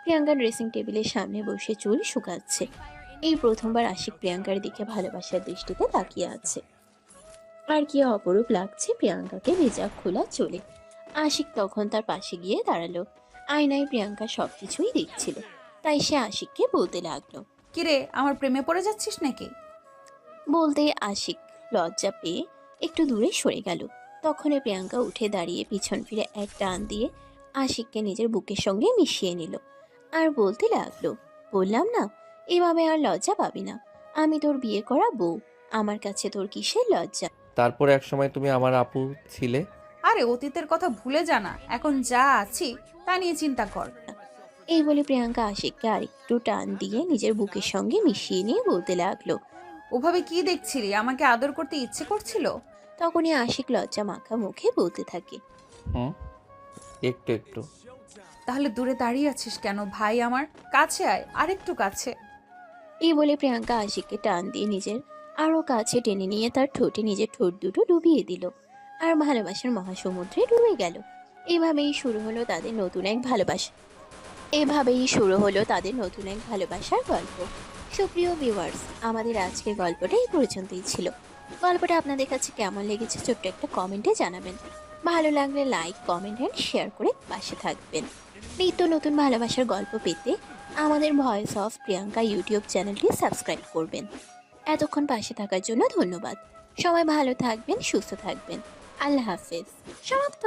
প্রিয়াঙ্কা ড্রেসিং টেবিলের সামনে বসে চুল শুকাচ্ছে। এই প্রথমবার আশিক প্রিয়াঙ্কার দিকে ভালোবাসার দৃষ্টিতে তাকিয়ে আছে। আর কি অপরূপ লাগছে প্রিয়াঙ্কাকে ভেজা খোলা চুলে। আশিক তখন তার পাশে গিয়ে দাঁড়ালো। আয়নায় প্রিয়াঙ্কা সবকিছুই দেখছিল, তাই সে আশিককে বলতে লাগলো। কিরে, আমার প্রেমে পড়ে যাচ্ছিস নাকি? বলতেই আশিক লজ্জা পেয়ে একটু দূরে সরে গেল। তখনই প্রিয়াঙ্কা উঠে দাঁড়িয়ে পিছন ফিরে এক টান দিয়ে আশিককে নিজের বুকের সঙ্গে মিশিয়ে নিল, আর বলতে লাগলো, বললাম না, এভাবে আর লজ্জা পাবি না। আমি তোর বিয়ে করা বউ, আমার কাছে তোর কিসের লজ্জা। তারপর এক সময় তুমি আমার আপু ছিলে। আরে অতীতের কথা ভুলে যা না, এখন যা আছি তা নিয়ে চিন্তা কর। এই বলে প্রিয়াঙ্কা আশিককে আরেকটু টান দিয়ে নিজের বুকের সঙ্গে মিশিয়ে নিয়ে বলতে লাগলো। ওভাবে কি দেখছিলি? আমাকে আদর করতে ইচ্ছে করছিল? তখনই আশিক লজ্জা মাখা মুখে বলতে থাকে, হুম, একটু। তাহলে দূরে দাঁড়িয়ে আছিস কেন ভাই? আমার কাছে আয়, আরেকটু কাছে। এই বলে প্রিয়াঙ্কা আশিককে টান দিয়ে নিজের আরো কাছে টেনে নিয়ে তার ঠোঁটে নিজের ঠোঁট দুটো ডুবিয়ে দিল, আর ভালোবাসার মহাসমুদ্রে ডুবে গেল। এভাবেই শুরু হলো তাদের নতুন এক ভালোবাসার গল্প। সুপ্রিয় ভিউয়ার্স, আমাদের আজকের গল্পটা এই পর্যন্তই ছিল। গল্পটা আপনাদের কাছে কেমন লেগেছে ছোট্ট একটা কমেন্টে জানাবেন। ভালো লাগলে লাইক, কমেন্ট অ্যান্ড শেয়ার করে পাশে থাকবেন। নিত্য নতুন ভালোবাসার গল্প পেতে আমাদের ভয়েস অফ প্রিয়াঙ্কা ইউটিউব চ্যানেলটি সাবস্ক্রাইব করবেন। এতক্ষণ পাশে থাকার জন্য ধন্যবাদ। সবাই ভালো থাকবেন, সুস্থ থাকবেন। আল্লাহ হাফেজ। সমাপ্ত।